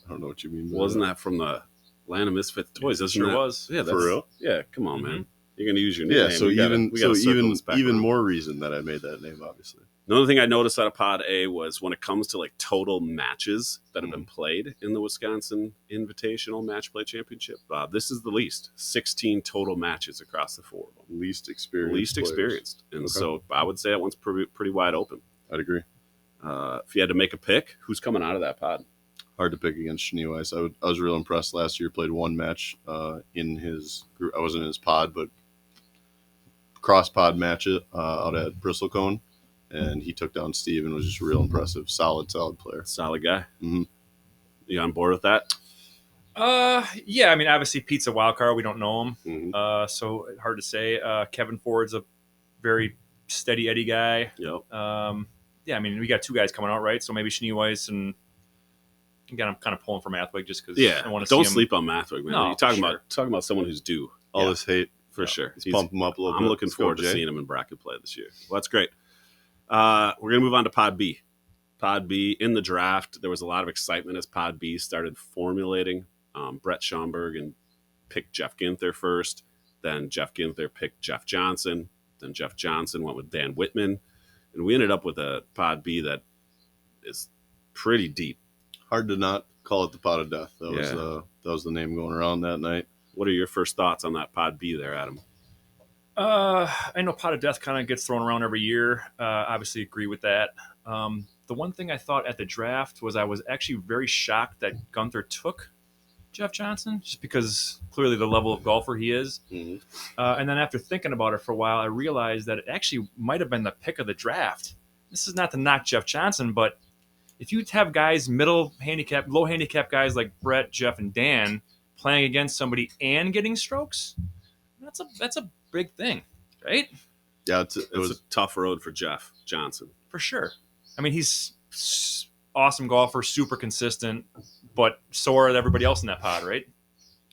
don't know what you mean. Wasn't that from the Land of Misfit Toys? Was. Yeah, for real? Yeah, come on, man. You're gonna use your Yeah, nickname. so even around. more reason that I made that name, obviously. Another thing I noticed out of Pod A was when it comes to like total matches that have been played in the Wisconsin Invitational Match Play Championship, this is the least. 16 total matches across the 4 of them. Least experienced. And so I would say that one's pretty wide open. I'd agree. If you had to make a pick, who's coming out of that pod? Hard to pick against Schneeweiss. I was real impressed last year. Played one match in his group. I wasn't in his pod, but cross pod match out at Bristlecone. And he took down Steve and was just real impressive. Solid player. Solid guy. Mm-hmm. You on board with that? Yeah. I mean, obviously Pete's a wild card. We don't know him, Mm-hmm. so hard to say. Kevin Ford's a very steady Eddie guy. Yep. Yeah. I mean, we got 2 guys coming out, right? So maybe Schneeweiss and again, I'm kind of pulling for Mathwig just because I want to see him. Don't sleep on Mathwig, man. No, You're talking about someone who's due. All this hate. For sure. He's pump him up a little bit. I'm looking forward to seeing him in bracket play this year. Well, that's great. We're going to move on to Pod B. Pod B, in the draft, there was a lot of excitement as Pod B started formulating. Brett Schomburg and picked Jeff Ginther first. Then Jeff Ginther picked Jeff Johnson. Then Jeff Johnson went with Dan Whitman. And we ended up with a Pod B that is pretty deep. Hard to not call it the Pod of Death. That was the name going around that night. What are your first thoughts on that Pod B there, Adam? I know Pot of Death kind of gets thrown around every year. Obviously agree with that. The one thing I thought at the draft was I was actually very shocked that Gunther took Jeff Johnson, just because clearly the level of golfer he is. Mm-hmm. And then after thinking about it for a while, I realized that it actually might have been the pick of the draft. This is not to knock Jeff Johnson, but if you have guys low handicap guys like Brett, Jeff, and Dan playing against somebody and getting strokes, that's a big thing, right? Yeah, It was a tough road for Jeff Johnson. For sure. I mean, he's awesome golfer, super consistent, but so are everybody else in that pod, right?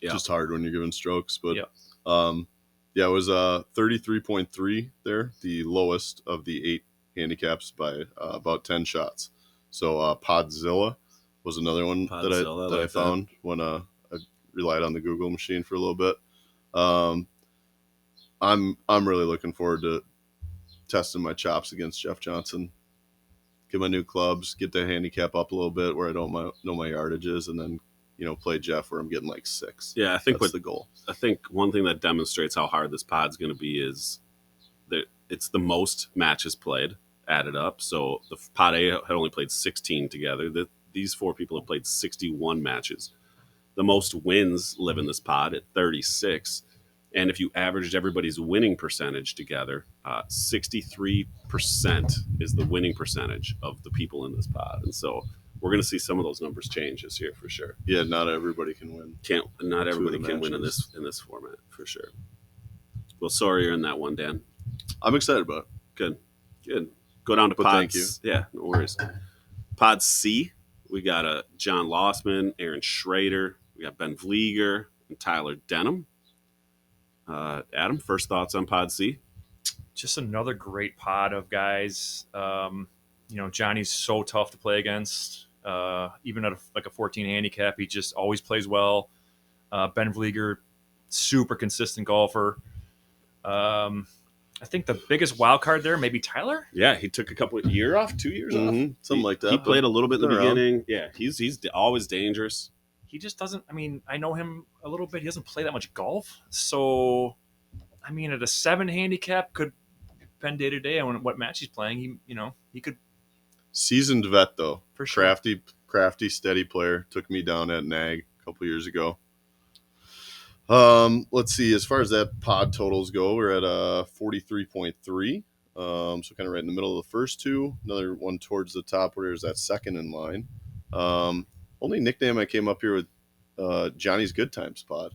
Yeah. Just hard when you're giving strokes. But Yeah. it was 33.3 there, the lowest of the 8 handicaps by about 10 shots. So Podzilla was another one that I found when I relied on the Google machine for a little bit. I'm really looking forward to testing my chops against Jeff Johnson. Get my new clubs, get the handicap up a little bit where I don't know my yardages, and then play Jeff where I'm getting like 6. Yeah, I think that's the goal. I think one thing that demonstrates how hard this pod's going to be is that it's the most matches played added up. So the pod A had only played 16 together. These 4 people have played 61 matches. The most wins live in this pod at 36. And if you averaged everybody's winning percentage together, 63% is the winning percentage of the people in this pod. And so we're going to see some of those numbers change this year for sure. Yeah, not everybody can win. Not everybody can win in this format for sure. Well, sorry you're in that one, Dan. I'm excited about it. Good. Go down to But Pod. thank you. Yeah, no worries. Pod C, we got John Lossman, Aaron Schrader, we got Ben Vlieger, and Tyler Denham. Adam, first thoughts on Pod C? just another great pod of guys. Johnny's so tough to play against. Even at a 14 handicap, he just always plays well. Ben Vlieger, super consistent golfer. I think the biggest wild card there, maybe Tyler. Yeah, he took a couple of year off, 2 years off, something like that. He played a little bit in the They're around. beginning. Yeah, he's always dangerous. He just doesn't. I mean, I know him a little bit. He doesn't play that much golf, so I mean, at a 7 handicap, could depend day to day on what match he's playing. He could. Seasoned vet though, For sure. crafty, steady player. Took me down at Nag a couple years ago. Let's see. As far as that pod totals go, we're at 43.3. So kind of right in the middle of the first two. Another one towards the top where there's that second in line. Only nickname I came up here with Johnny's Good Times pod.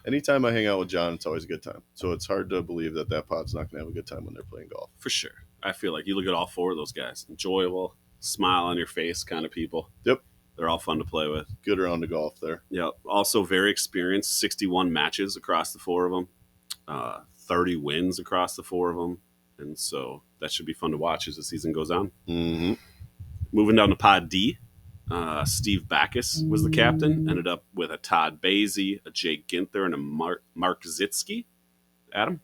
Anytime I hang out with John, it's always a good time. So it's hard to believe that pod's not going to have a good time when they're playing golf. For sure. I feel like you look at all 4 of those guys. Enjoyable, smile on your face kind of people. Yep. They're all fun to play with. Good round of golf there. Yeah. Also very experienced, 61 matches across the 4 of them, 30 wins across the 4 of them. And so that should be fun to watch as the season goes on. Mm-hmm. Moving down to Pod D, Steve Backus was the captain. Ended up with a Todd Basie, a Jake Ginther, and a Mark Zitsky. Adam?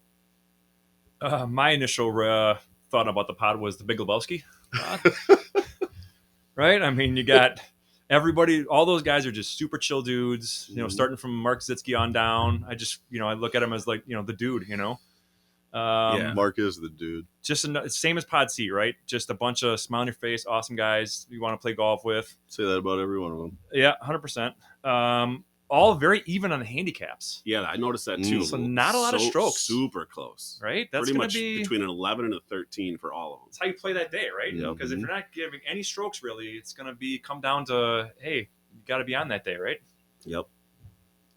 My initial thought about the pod was the Big Lebowski pod. Right? I mean, you got everybody, all those guys are just super chill dudes, starting from Mark Zitsky on down. I look at him as like, the dude, Yeah. Mark is the dude. Just same as Pod C, right? Just a bunch of smile on your face, awesome guys you want to play golf with. Say that about every one of them. Yeah, 100%. All very even on the handicaps. Yeah, I noticed that too. So not a lot of strokes. Super close. Right? That's pretty going much to be between an 11 and a 13 for all of them. That's how you play that day, right? Yep. Because if you're not giving any strokes, really, it's going to come down to, hey, you got to be on that day, right? Yep.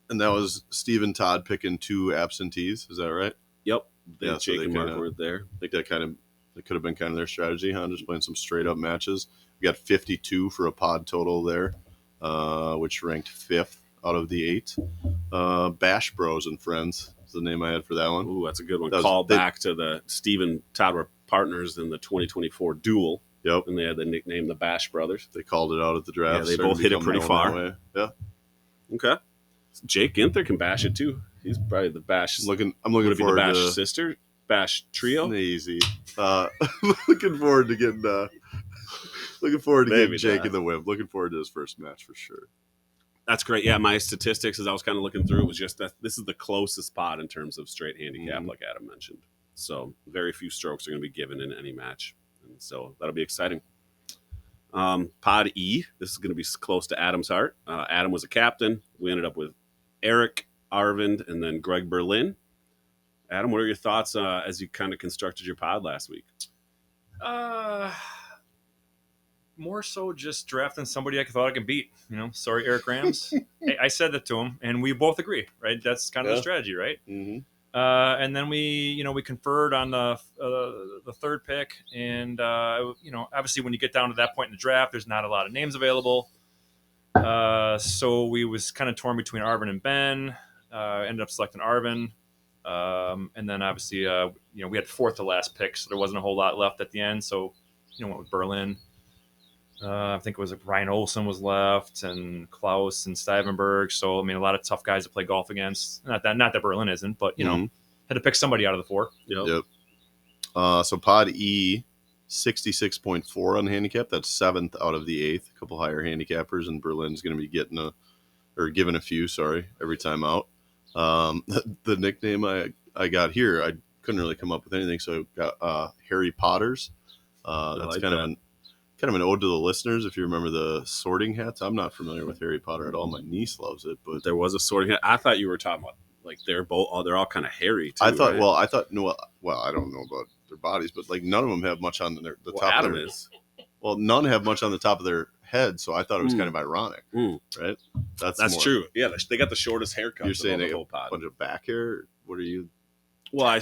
And that was Steve and Todd picking 2 absentees. Is that right? Yep. Yeah, Jake and Mark kinda- were there. I think that could have been kind of their strategy, huh? Just playing some straight up matches. We got 52 for a pod total there, which ranked 5th out of the 8. Bash Bros and Friends is the name I had for that one. Ooh, that's a good one. That was- Call they- back to the Steve and Todd were partners in the 2024 duel, Yep. and they had the nickname the Bash Brothers. They called it out at the draft. Yeah, they Started both hit it becoming pretty known far. that way. Yeah. Okay. Jake Ginther can bash it too. He's probably the Bash. I'm Would looking it be the forward Bash to sister? Bash trio? Easy. Looking forward to getting Maybe Jake not. in the WiMP. Looking forward to his first match for sure. That's great. Yeah, my statistics as I was kind of looking through it was just that this is the closest pod in terms of straight handicap, Mhm. like Adam mentioned. So very few strokes are going to be given in any match, and so that'll be exciting. Pod E, this is going to be close to Adam's heart. Adam was a captain. We ended up with Eric, Arvind, and then Greg Berlin. Adam, what are your thoughts as you kind of constructed your pod last week? More so just drafting somebody I thought I could beat. Sorry, Eric Rams. Hey, I said that to him, and we both agree, right? That's kind of Yeah. the strategy, right? Mm-hmm. And then we conferred on the 3rd pick, and obviously when you get down to that point in the draft, there's not a lot of names available. So we was kind of torn between Arvin and Ben. Ended up selecting Arvin, and then obviously we had 4th to last pick, so there wasn't a whole lot left at the end. So went with Berlin. I think it was Ryan Olsen was left, and Klaus and Stuyvenberg. So I mean, a lot of tough guys to play golf against. Not that Berlin isn't, but had to pick somebody out of the 4. Yep. So pod E, 66.4 on the handicap. That's 7th out of the 8th. A couple higher handicappers, and Berlin's going to be given a few. Every time out. The nickname I got here, I couldn't really come up with anything, so I got Harry Potter's. That's like kind that. of an ode to the listeners. If you remember the sorting hats, I'm not familiar with Harry Potter at all. My niece loves it, but There was a sorting hat. I thought you were talking about like they're all kind of hairy. Too, I thought. right? Well, I don't know about their bodies, but like none of them have much on the Well, top Adam of their. is. Well, none have much on the top of their head, so I thought it was kind of ironic, Mm. right? That's more- true. Yeah, they got the shortest haircut. You're saying the they got whole a pod. bunch of back hair. What are you? Well,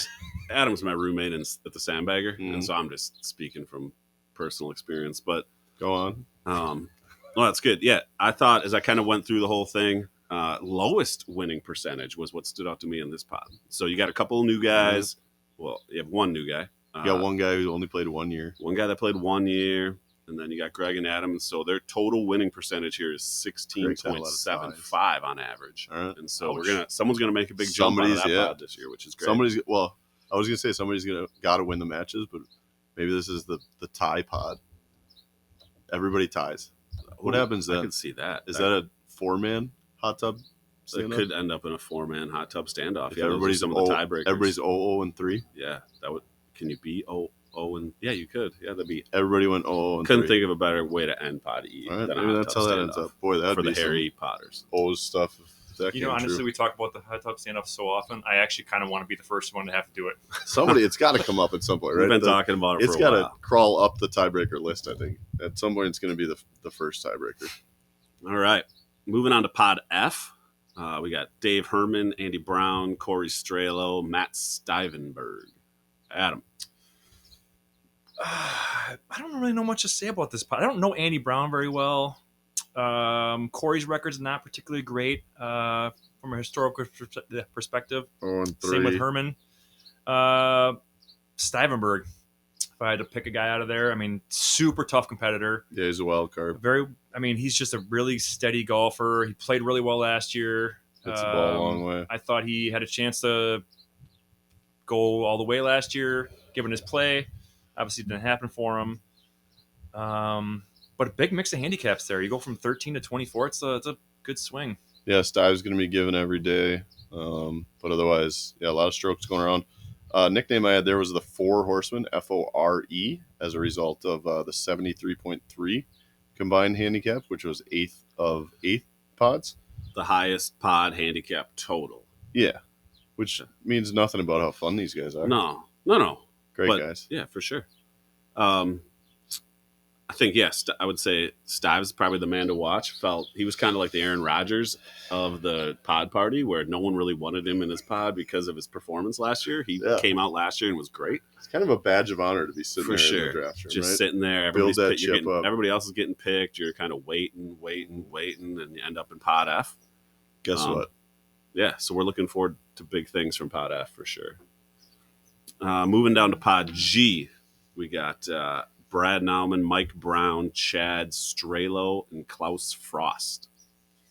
Adam's my roommate at the Sandbagger, Mhm. and so I'm just speaking from personal experience. But Go on. well, that's good. Yeah, I thought as I kind of went through the whole thing, lowest winning percentage was what stood out to me in this pod. So you got a couple of new guys. well, you have one new guy. You got one guy who only played 1 year. One guy that played 1 year, and then you got Greg and Adam. And so their total winning percentage here is 16.75 on average. All right. And so someone's gonna make a big jump out of that pod this year, which is great. I was gonna say somebody's got to win the matches, but maybe this is the tie pod. Everybody ties. What happens then? I could see that. Is that a 4-man hot tub? It could end up in a 4-man hot tub standoff. Yeah, everybody's some of the tiebreakers. Everybody's 0-0-3. Yeah, that would. Can you beat 0 and yeah, you could. Yeah, that'd be. Everybody went 0-3. Couldn't think of a better way to end Pod E. All right, than maybe that's how that ends up. Boy, that'd for be the Harry Potters. O's stuff. Honestly, we talk about the hot tub standoff so often. I actually kind of want to be the first one to have to do it. It's got to come up at some point, right? We've been talking about it. It's got to crawl up the tiebreaker list. I think at some point it's going to be the first tiebreaker. All right, moving on to Pod F. We got Dave Herman, Andy Brown, Corey Strelo, Matt Stivenberg. Adam. I don't really know much to say about this pod. I don't know Andy Brown very well. Corey's record's not particularly great from a historical perspective. 0-3. Same with Herman. Stivenberg, if I had to pick a guy out of there, I mean, super tough competitor. Yeah, he's a wild card. He's just a really steady golfer. He played really well last year. Hits the ball a long way. I thought he had a chance to go all the way last year, given his play. Obviously, it didn't happen for him. But a big mix of handicaps there. You go from 13 to 24. It's a good swing. Yeah, Stive's going to be given every day. But otherwise, yeah, a lot of strokes going around. Nickname I had there was the Four Horsemen, Fore, as a result of the 73.3 combined handicap, which was 8th of 8 pods. The highest pod handicap total. Yeah, which means nothing about how fun these guys are. No. Great guys. Yeah, for sure. I think, yes, I would say Stive's probably the man to watch. Felt he was kind of like the Aaron Rodgers of the pod party, where no one really wanted him in his pod because of his performance last year. He came out last year and was great. It's kind of a badge of honor to be sitting for there sure. in the draft room, just right? sitting there. Build that chip up. Everybody else is getting picked. You're kind of waiting, and you end up in pod F. Guess what? Yeah, so we're looking forward to big things from pod F for sure. Moving down to pod G, we got Brad Nauman, Mike Brown, Chad Strelo, and Klaus Frost.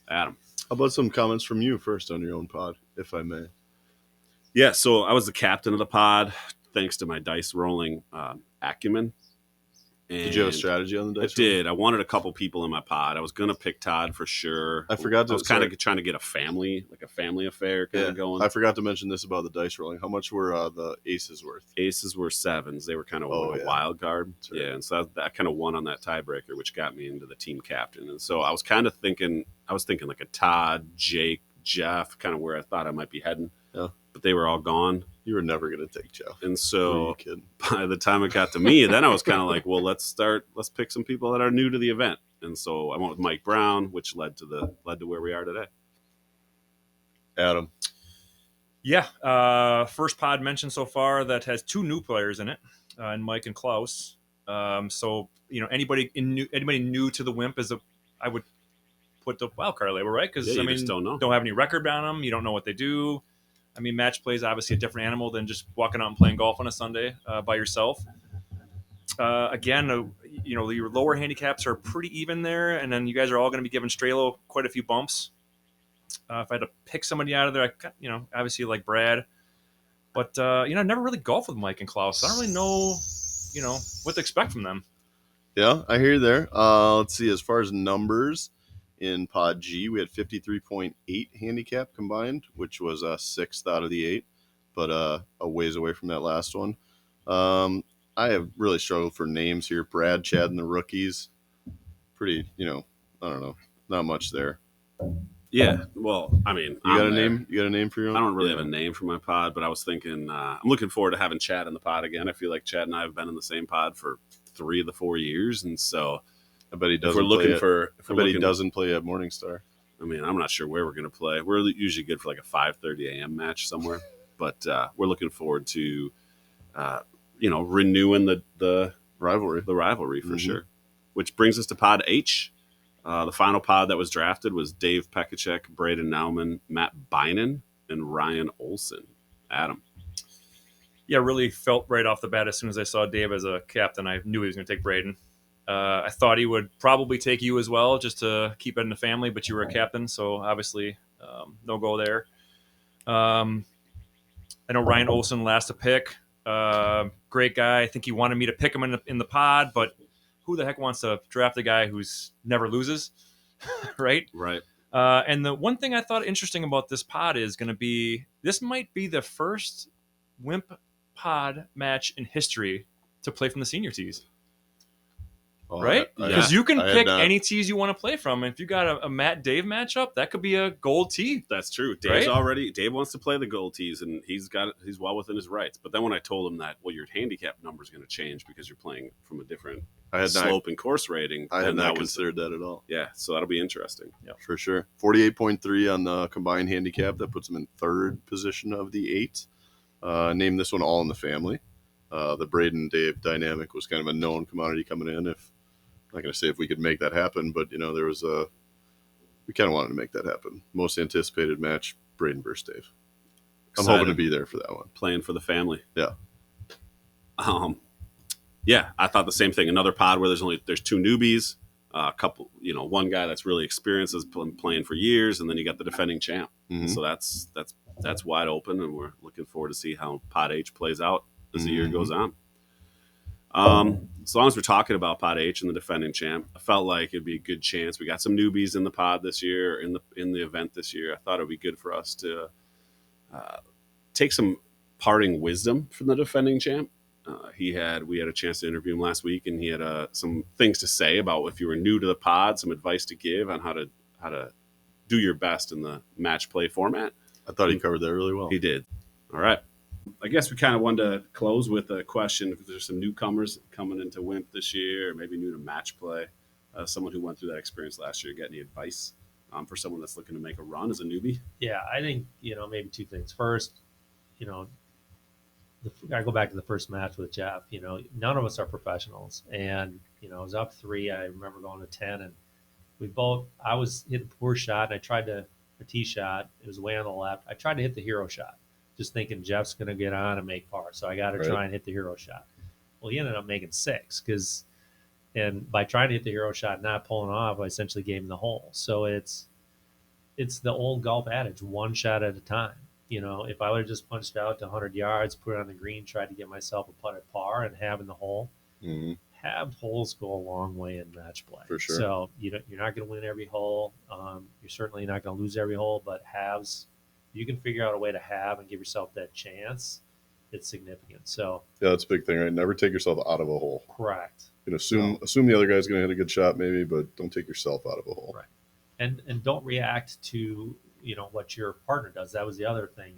Adam. How about some comments from you first on your own pod, if I may? Yeah, so I was the captain of the pod, thanks to my dice rolling acumen. And did you have a strategy on the dice? I did. I wanted a couple people in my pod. I was going to pick Todd for sure. I was kind of trying to get a family affair kind of going. I forgot to mention this about the dice rolling. How much were the aces worth? Aces were 7s. They were kind of a wild card. Right. Yeah, and so that kind of won on that tiebreaker, which got me into the team captain. And so I was kind of thinking like a Todd, Jake, Jeff, kind of where I thought I might be heading. Yeah. But they were all gone. You were never going to take Jeff. And so by the time it got to me, then I was kind of like, well, let's pick some people that are new to the event. And so I went with Mike Brown, which led to where we are today. Adam. Yeah. First pod mentioned so far that has 2 new players in it, and Mike and Klaus. So, anybody new to the WiMP I would put the wild card label, right? Because just don't know. Don't have any record on them. You don't know what they do. I mean, match play is obviously a different animal than just walking out and playing golf on a Sunday by yourself. Again, your lower handicaps are pretty even there, and then you guys are all going to be giving Strelo quite a few bumps. If I had to pick somebody out of there, obviously like Brad, but I never really golfed with Mike and Klaus. I don't really know, what to expect from them. Yeah, I hear you there. Let's see. As far as numbers. In Pod G, we had 53.8 handicap combined, which was 6th out of the 8, but a ways away from that last one. I have really struggled for names here. Brad, Chad, and the rookies. Pretty, I don't know. Not much there. Yeah, well, I mean, you got a name? You got a name for your own? I don't really have a name for my pod, but I was thinking I'm looking forward to having Chad in the pod again. I feel like Chad and I have been in the same pod for 3 of the 4 years, and so I bet he doesn't. He doesn't play at Morningstar. I mean, I'm not sure where we're going to play. We're usually good for like a 5:30 a.m. match somewhere, but we're looking forward to, renewing the rivalry for sure. Which brings us to Pod H. The final pod that was drafted was Dave Pekacek, Braden Nauman, Matt Bynan, and Ryan Olson. Adam. yeah, really felt right off the bat as soon as I saw Dave as a captain, I knew he was going to take Braden. I thought he would probably take you as well, just to keep it in the family. But you were a captain, so obviously no go there. I know Ryan Olson last to pick. Great guy. I think he wanted me to pick him in the pod, but who the heck wants to draft a guy who's never loses, right? Right. And the one thing I thought interesting about this pod is going to be this might be the first WiMP pod match in history to play from the senior tees. Oh, Right? I- Because you can I had pick not- any tees you want to play from. If you got a Matt Dave matchup, that could be a gold tee. That's true. Right? Dave wants to play the gold tees, and he's well within his rights. But then when I told him that, well, your handicap number is going to change because you're playing from a different I had not, slope and course rating. I had then not that was considered that at all. yeah. So that'll be interesting. For sure. 48.3 on the combined handicap. That puts him in third position of the 8. Named this one All in the Family. The Braden Dave dynamic was kind of a known commodity coming in. I'm not going to say if we could make that happen, but, there was we kind of wanted to make that happen. Most anticipated match, Braden versus Dave. I'm hoping to be there for that one. Playing for the family. Yeah. Yeah, I thought the same thing. Another pod where there's 2 newbies, a couple, one guy that's really experienced, has been playing for years, and then you got the defending champ. Mhm. So that's wide open, and we're looking forward to see how Pod H plays out as the year goes on. As long as we're talking about Pod H and the defending champ, I felt like it'd be a good chance. We got some newbies in the pod this year, in the event this year. I thought it'd be good for us to take some parting wisdom from the defending champ. We had a chance to interview him last week, and he had some things to say about if you were new to the pod, some advice to give on how to do your best in the match play format. I thought he covered that really well. He did. All right. I guess we kind of wanted to close with a question. If there's some newcomers coming into WiMP this year, or maybe new to match play, someone who went through that experience last year, get any advice for someone that's looking to make a run as a newbie? Yeah, I think, maybe 2 things. First, I go back to the first match with Jeff. None of us are professionals. And, I was up 3. I remember going to 10. And I was hitting a poor shot, and I tried a tee shot. It was way on the left. I tried to hit the hero shot, just thinking Jeff's going to get on and make par. So I got to try and hit the hero shot. Well, he ended up making 6 and by trying to hit the hero shot, not pulling off, I essentially gave him the hole. So it's the old golf adage, one shot at a time. If I would have just punched out to 100 yards, put it on the green, tried to get myself a putt at par and having the hole, halved holes go a long way in match play. For sure. So you're not going to win every hole. You're certainly not going to lose every hole, but halves, you can figure out a way to have and give yourself that chance. It's significant. So Yeah, that's a big thing, right? Never take yourself out of a hole. correct. Assume the other guy's going to hit a good shot, maybe, but don't take yourself out of a hole. Right. And don't react to what your partner does. That was the other thing.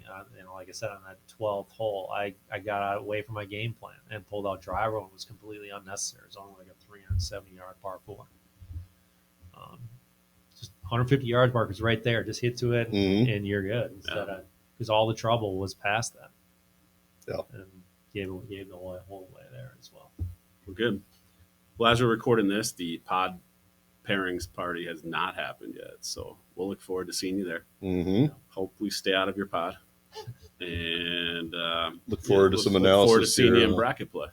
Like I said, on that 12th hole, I got away from my game plan and pulled out driver and was completely unnecessary. It was only like a 370-yard par 4. Just 150 yards markers right there. Just hit to it and you're good. Because all the trouble was past that. Yeah. And gave the whole way there as well. We're good. Well, as we're recording this, the pod pairings party has not happened yet, so we'll look forward to seeing you there. Mm-hmm. Hope we stay out of your pod, and Look forward to some look analysis. forward to seeing you here. in bracket play.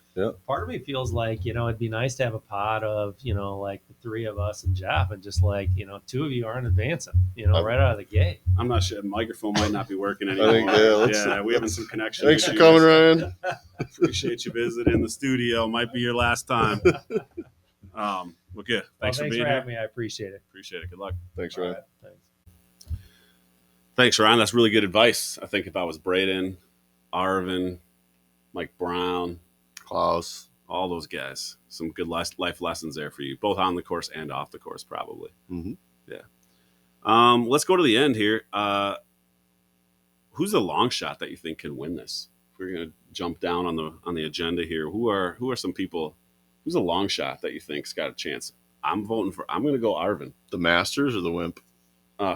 Part of me feels like, it'd be nice to have a pod of, like the 3 of us and Jeff, and just like, 2 of you aren't advancing, right out of the gate. I'm not sure. Microphone might not be working anymore. think, We're having some connection Thanks for issues. coming, Ryan. Appreciate you visiting the studio. Might be your last time. Well, good. Thanks for being having here. me. I appreciate it. Appreciate it. Good luck. Thanks, All Ryan. right, thanks. Thanks, Ryan. That's really good advice. I think if I was Braden, Arvin, Mike Brown, Klaus. all those guys, some good life lessons there for you, both on the course and off the course, probably. Mm-hmm. Yeah. Let's go to the end here. Who's the long shot that you think can win this? If we're gonna jump down on the agenda here, who are some people? Who's a long shot that you think's got a chance? I'm going to go Arvin. The Masters or the WiMP?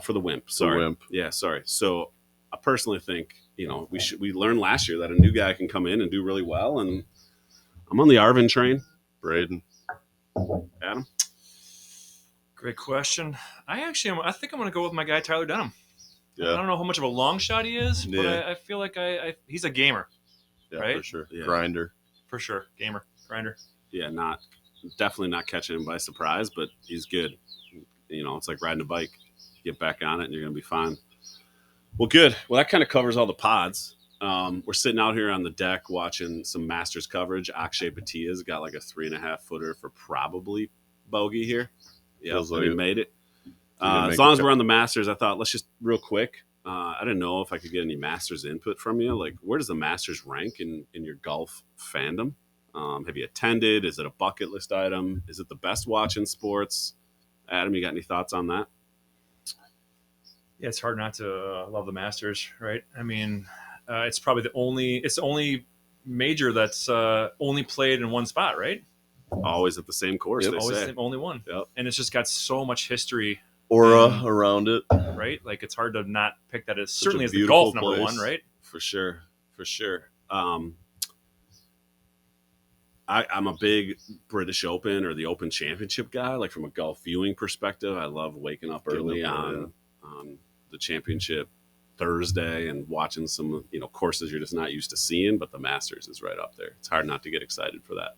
For the WiMP. Sorry. The WiMP. Yeah, sorry. So I personally think, we learned last year that a new guy can come in and do really well, and I'm on the Arvin train. Braden. Adam? Great question. I think I'm going to go with my guy Tyler Denham. I Yeah. don't know how much of a long shot he is, but Yeah. I feel like he's a gamer. Yeah, right? for sure. Yeah. Grinder. For sure. Gamer. Grinder. Yeah, definitely not catching him by surprise, but he's good. It's like riding a bike. Get back on it, and you're going to be fine. Well, good. Well, that kind of covers all the pods. We're sitting out here on the deck watching some Masters coverage. Akshay Bhatia's got like a 3.5 footer for probably bogey here. Yeah, Feels he like it. made it. gonna As make long the as cut. we're on the Masters, I thought let's just real quick. I didn't know if I could get any Masters input from you. Like, where does the Masters rank in your golf fandom? Have you attended? Is it a bucket list item? Is it the best watch in sports? Adam, you got any thoughts on that? Yeah, it's hard not to love the Masters, right? I mean, it's probably the only major that's only played in one spot, right? Always at the same course, Yep. they Always say. the only one. Yep. And it's just got so much history, Aura around it. right? Like it's hard to not pick that as Such a certainly as the beautiful golf number place. one, right? For sure. I'm a big British Open or the Open Championship guy. Like from a golf viewing perspective, I love waking up early Getting up on early, the championship Thursday and watching some courses you're just not used to seeing. But the Masters is right up there. It's hard not to get excited for that.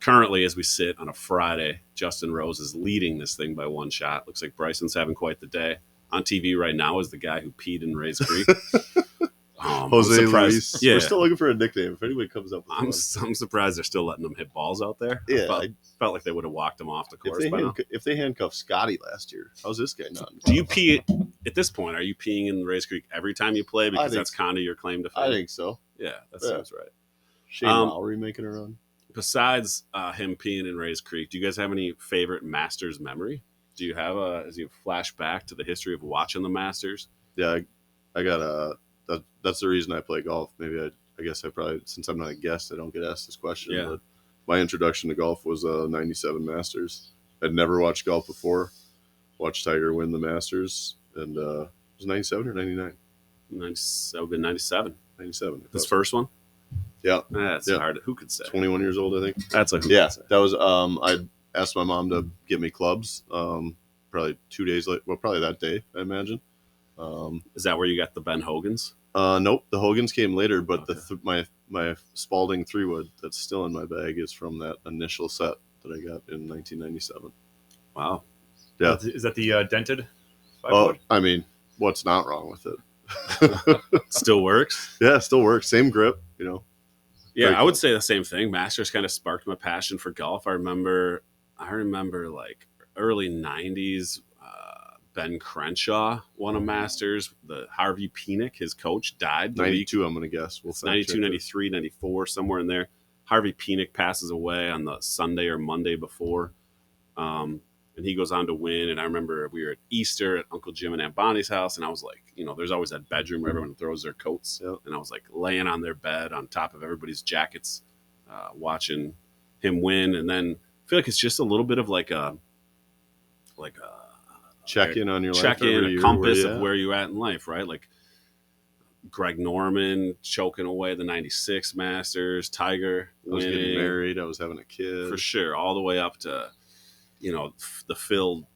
Currently, as we sit on a Friday, Justin Rose is leading this thing by one shot. Looks like Bryson's having quite the day. On TV right now is the guy who peed in Rays Creek. Jose I'm surprised. Luis. Yeah, We're still looking for a nickname. If anybody comes up with I'm one. surprised they're still letting them hit balls out there. Yeah, Felt like they would have walked him off the course by now. if they handcuffed Scotty last year, how's this guy not? Do you pee at this point? Are you peeing in Rays Creek every time you play? Because think that's kind of your claim to fame. I think so. Yeah, that Yeah. seems right. Shane Um, Lowry making a run. Besides him peeing in Rays Creek, do you guys have any favorite Masters memory? Do you have as you flash back to the history of watching the Masters? Yeah, I got that's the reason I play golf. Maybe I guess I probably, since I'm not a guest, I don't get asked this question. Yeah. But my introduction to golf was '97 Masters. I'd never watched golf before. Watched Tiger win the Masters, and it was '97 or '99. That would be 97. '97. This first one? Yeah. That's Yeah. hard. Who could say? 21 years old, I think. That's a who Yeah, could say. that was. I asked my mom to get me clubs. Probably 2 days late. Well, probably that day, I imagine. Is that where you got the Ben Hogans? Nope, the Hogans came later, but Okay. my Spalding 3-wood that's still in my bag is from that initial set that I got in 1997. Wow. Yeah. Is that the dented 5 Oh, wood? I mean, what's not wrong with it? Still works? Yeah, it still works. Same grip, Yeah, Very I would cool. say the same thing. Masters kind of sparked my passion for golf. I remember like early 90s, Ben Crenshaw won a Masters. The Harvey Penick, his coach, died the week 92, I'm going to guess. We'll It's fact 92, check 93, 94, somewhere in there. Harvey Penick passes away on the Sunday or Monday before. And he goes on to win. And I remember we were at Easter at Uncle Jim and Aunt Bonnie's house. And I was like, there's always that bedroom where everyone throws their coats. Yep. And I was like laying on their bed on top of everybody's jackets, watching him win. And then I feel like it's just a little bit of like a Check in on your life. check every in, a year, compass where of you where you're at in life, right? Like Greg Norman choking away the 96 Masters, Tiger I was getting winning, married. I was having a kid. for sure, all the way up to, the Phil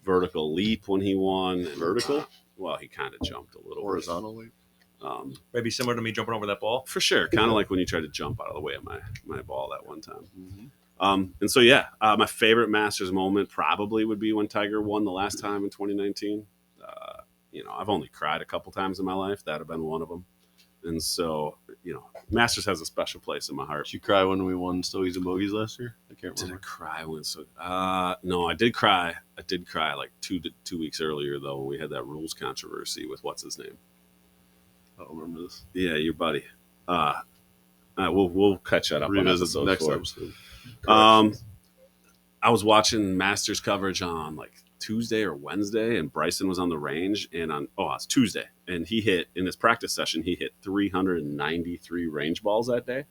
vertical leap when he won. And, Vertical? well, he kind of jumped a little Horizontally. bit. Maybe similar to me jumping over that ball. For sure. Kind of like when you tried to jump out of the way of my ball that one time. Mm-hmm. And so, yeah, my favorite Masters moment probably would be when Tiger won the last time in 2019. I've only cried a couple times in my life. That would have been one of them. And so, Masters has a special place in my heart. Did you cry when we won Stogies and Bogies last year? I can't Did I remember. cry when so? No, I did cry. I did cry like 2 weeks earlier though when we had that rules controversy with what's his name. I don't remember this. Yeah, your buddy. We'll catch that up on Revisit episode next 4. episode. I was watching Masters coverage on like Tuesday or Wednesday, and Bryson was on the range, and it's Tuesday, and he hit in his practice session. He hit 393 range balls that day,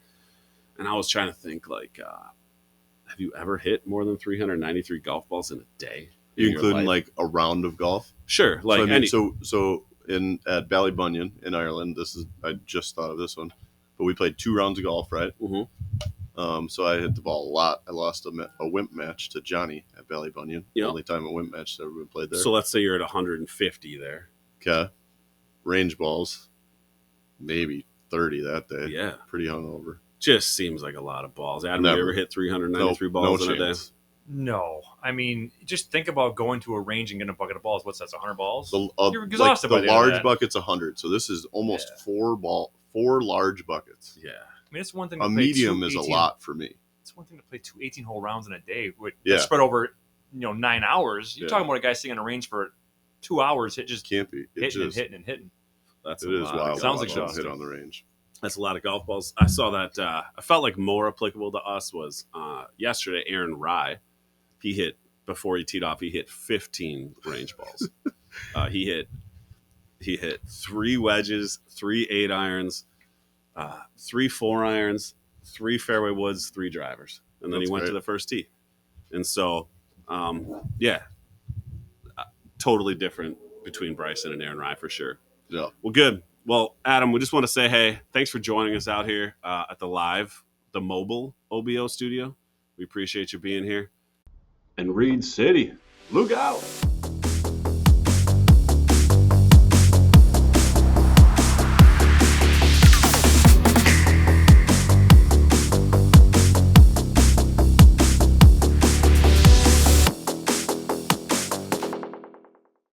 and I was trying to think like, have you ever hit more than 393 golf balls in a day? You in your including life? like a round of golf? Sure, like so, I mean, any. so at Ballybunion in Ireland, I just thought of this one, but we played 2 rounds of golf, right? Mhm. So I hit the ball a lot. I lost a WiMP match to Johnny at Ballybunion. Yep. Only time a WiMP match that we played there. So let's say you're at 150 there. Okay. Range balls, maybe 30 that day. Yeah. Pretty hungover. Just seems like a lot of balls. Adam, Never. you ever hit 393 balls in a day? No, I mean, just think about going to a range and getting a bucket of balls. What's that? 100 balls? You're Like exhausted by the the end of large that. bucket's 100. So this is almost four large buckets. Yeah. I mean, it's one thing to A play medium two is 18 a lot for me. It's one thing to play two 18-hole rounds in a day, with Yeah. spread over 9 hours. You're Yeah. talking about a guy sitting on a range for 2 hours, just Can't be. hitting and hitting. That's It a is lot. wild. Sounds like to exhausting. hit on the range. That's a lot of golf balls. I saw that. I felt like more applicable to us was yesterday. Aaron Rye, he hit before he teed off. He hit 15 range balls. He hit 3 wedges, 3 8-irons, 3 4-irons, 3 fairway woods, 3 drivers, and then That's he went great. to the first tee. And so, totally different between Bryson and Aaron Rye for sure. Yeah. Well, good. Well, Adam, we just want to say, hey, thanks for joining us out here at the mobile OBO studio. We appreciate you being here. And Reed City, look out.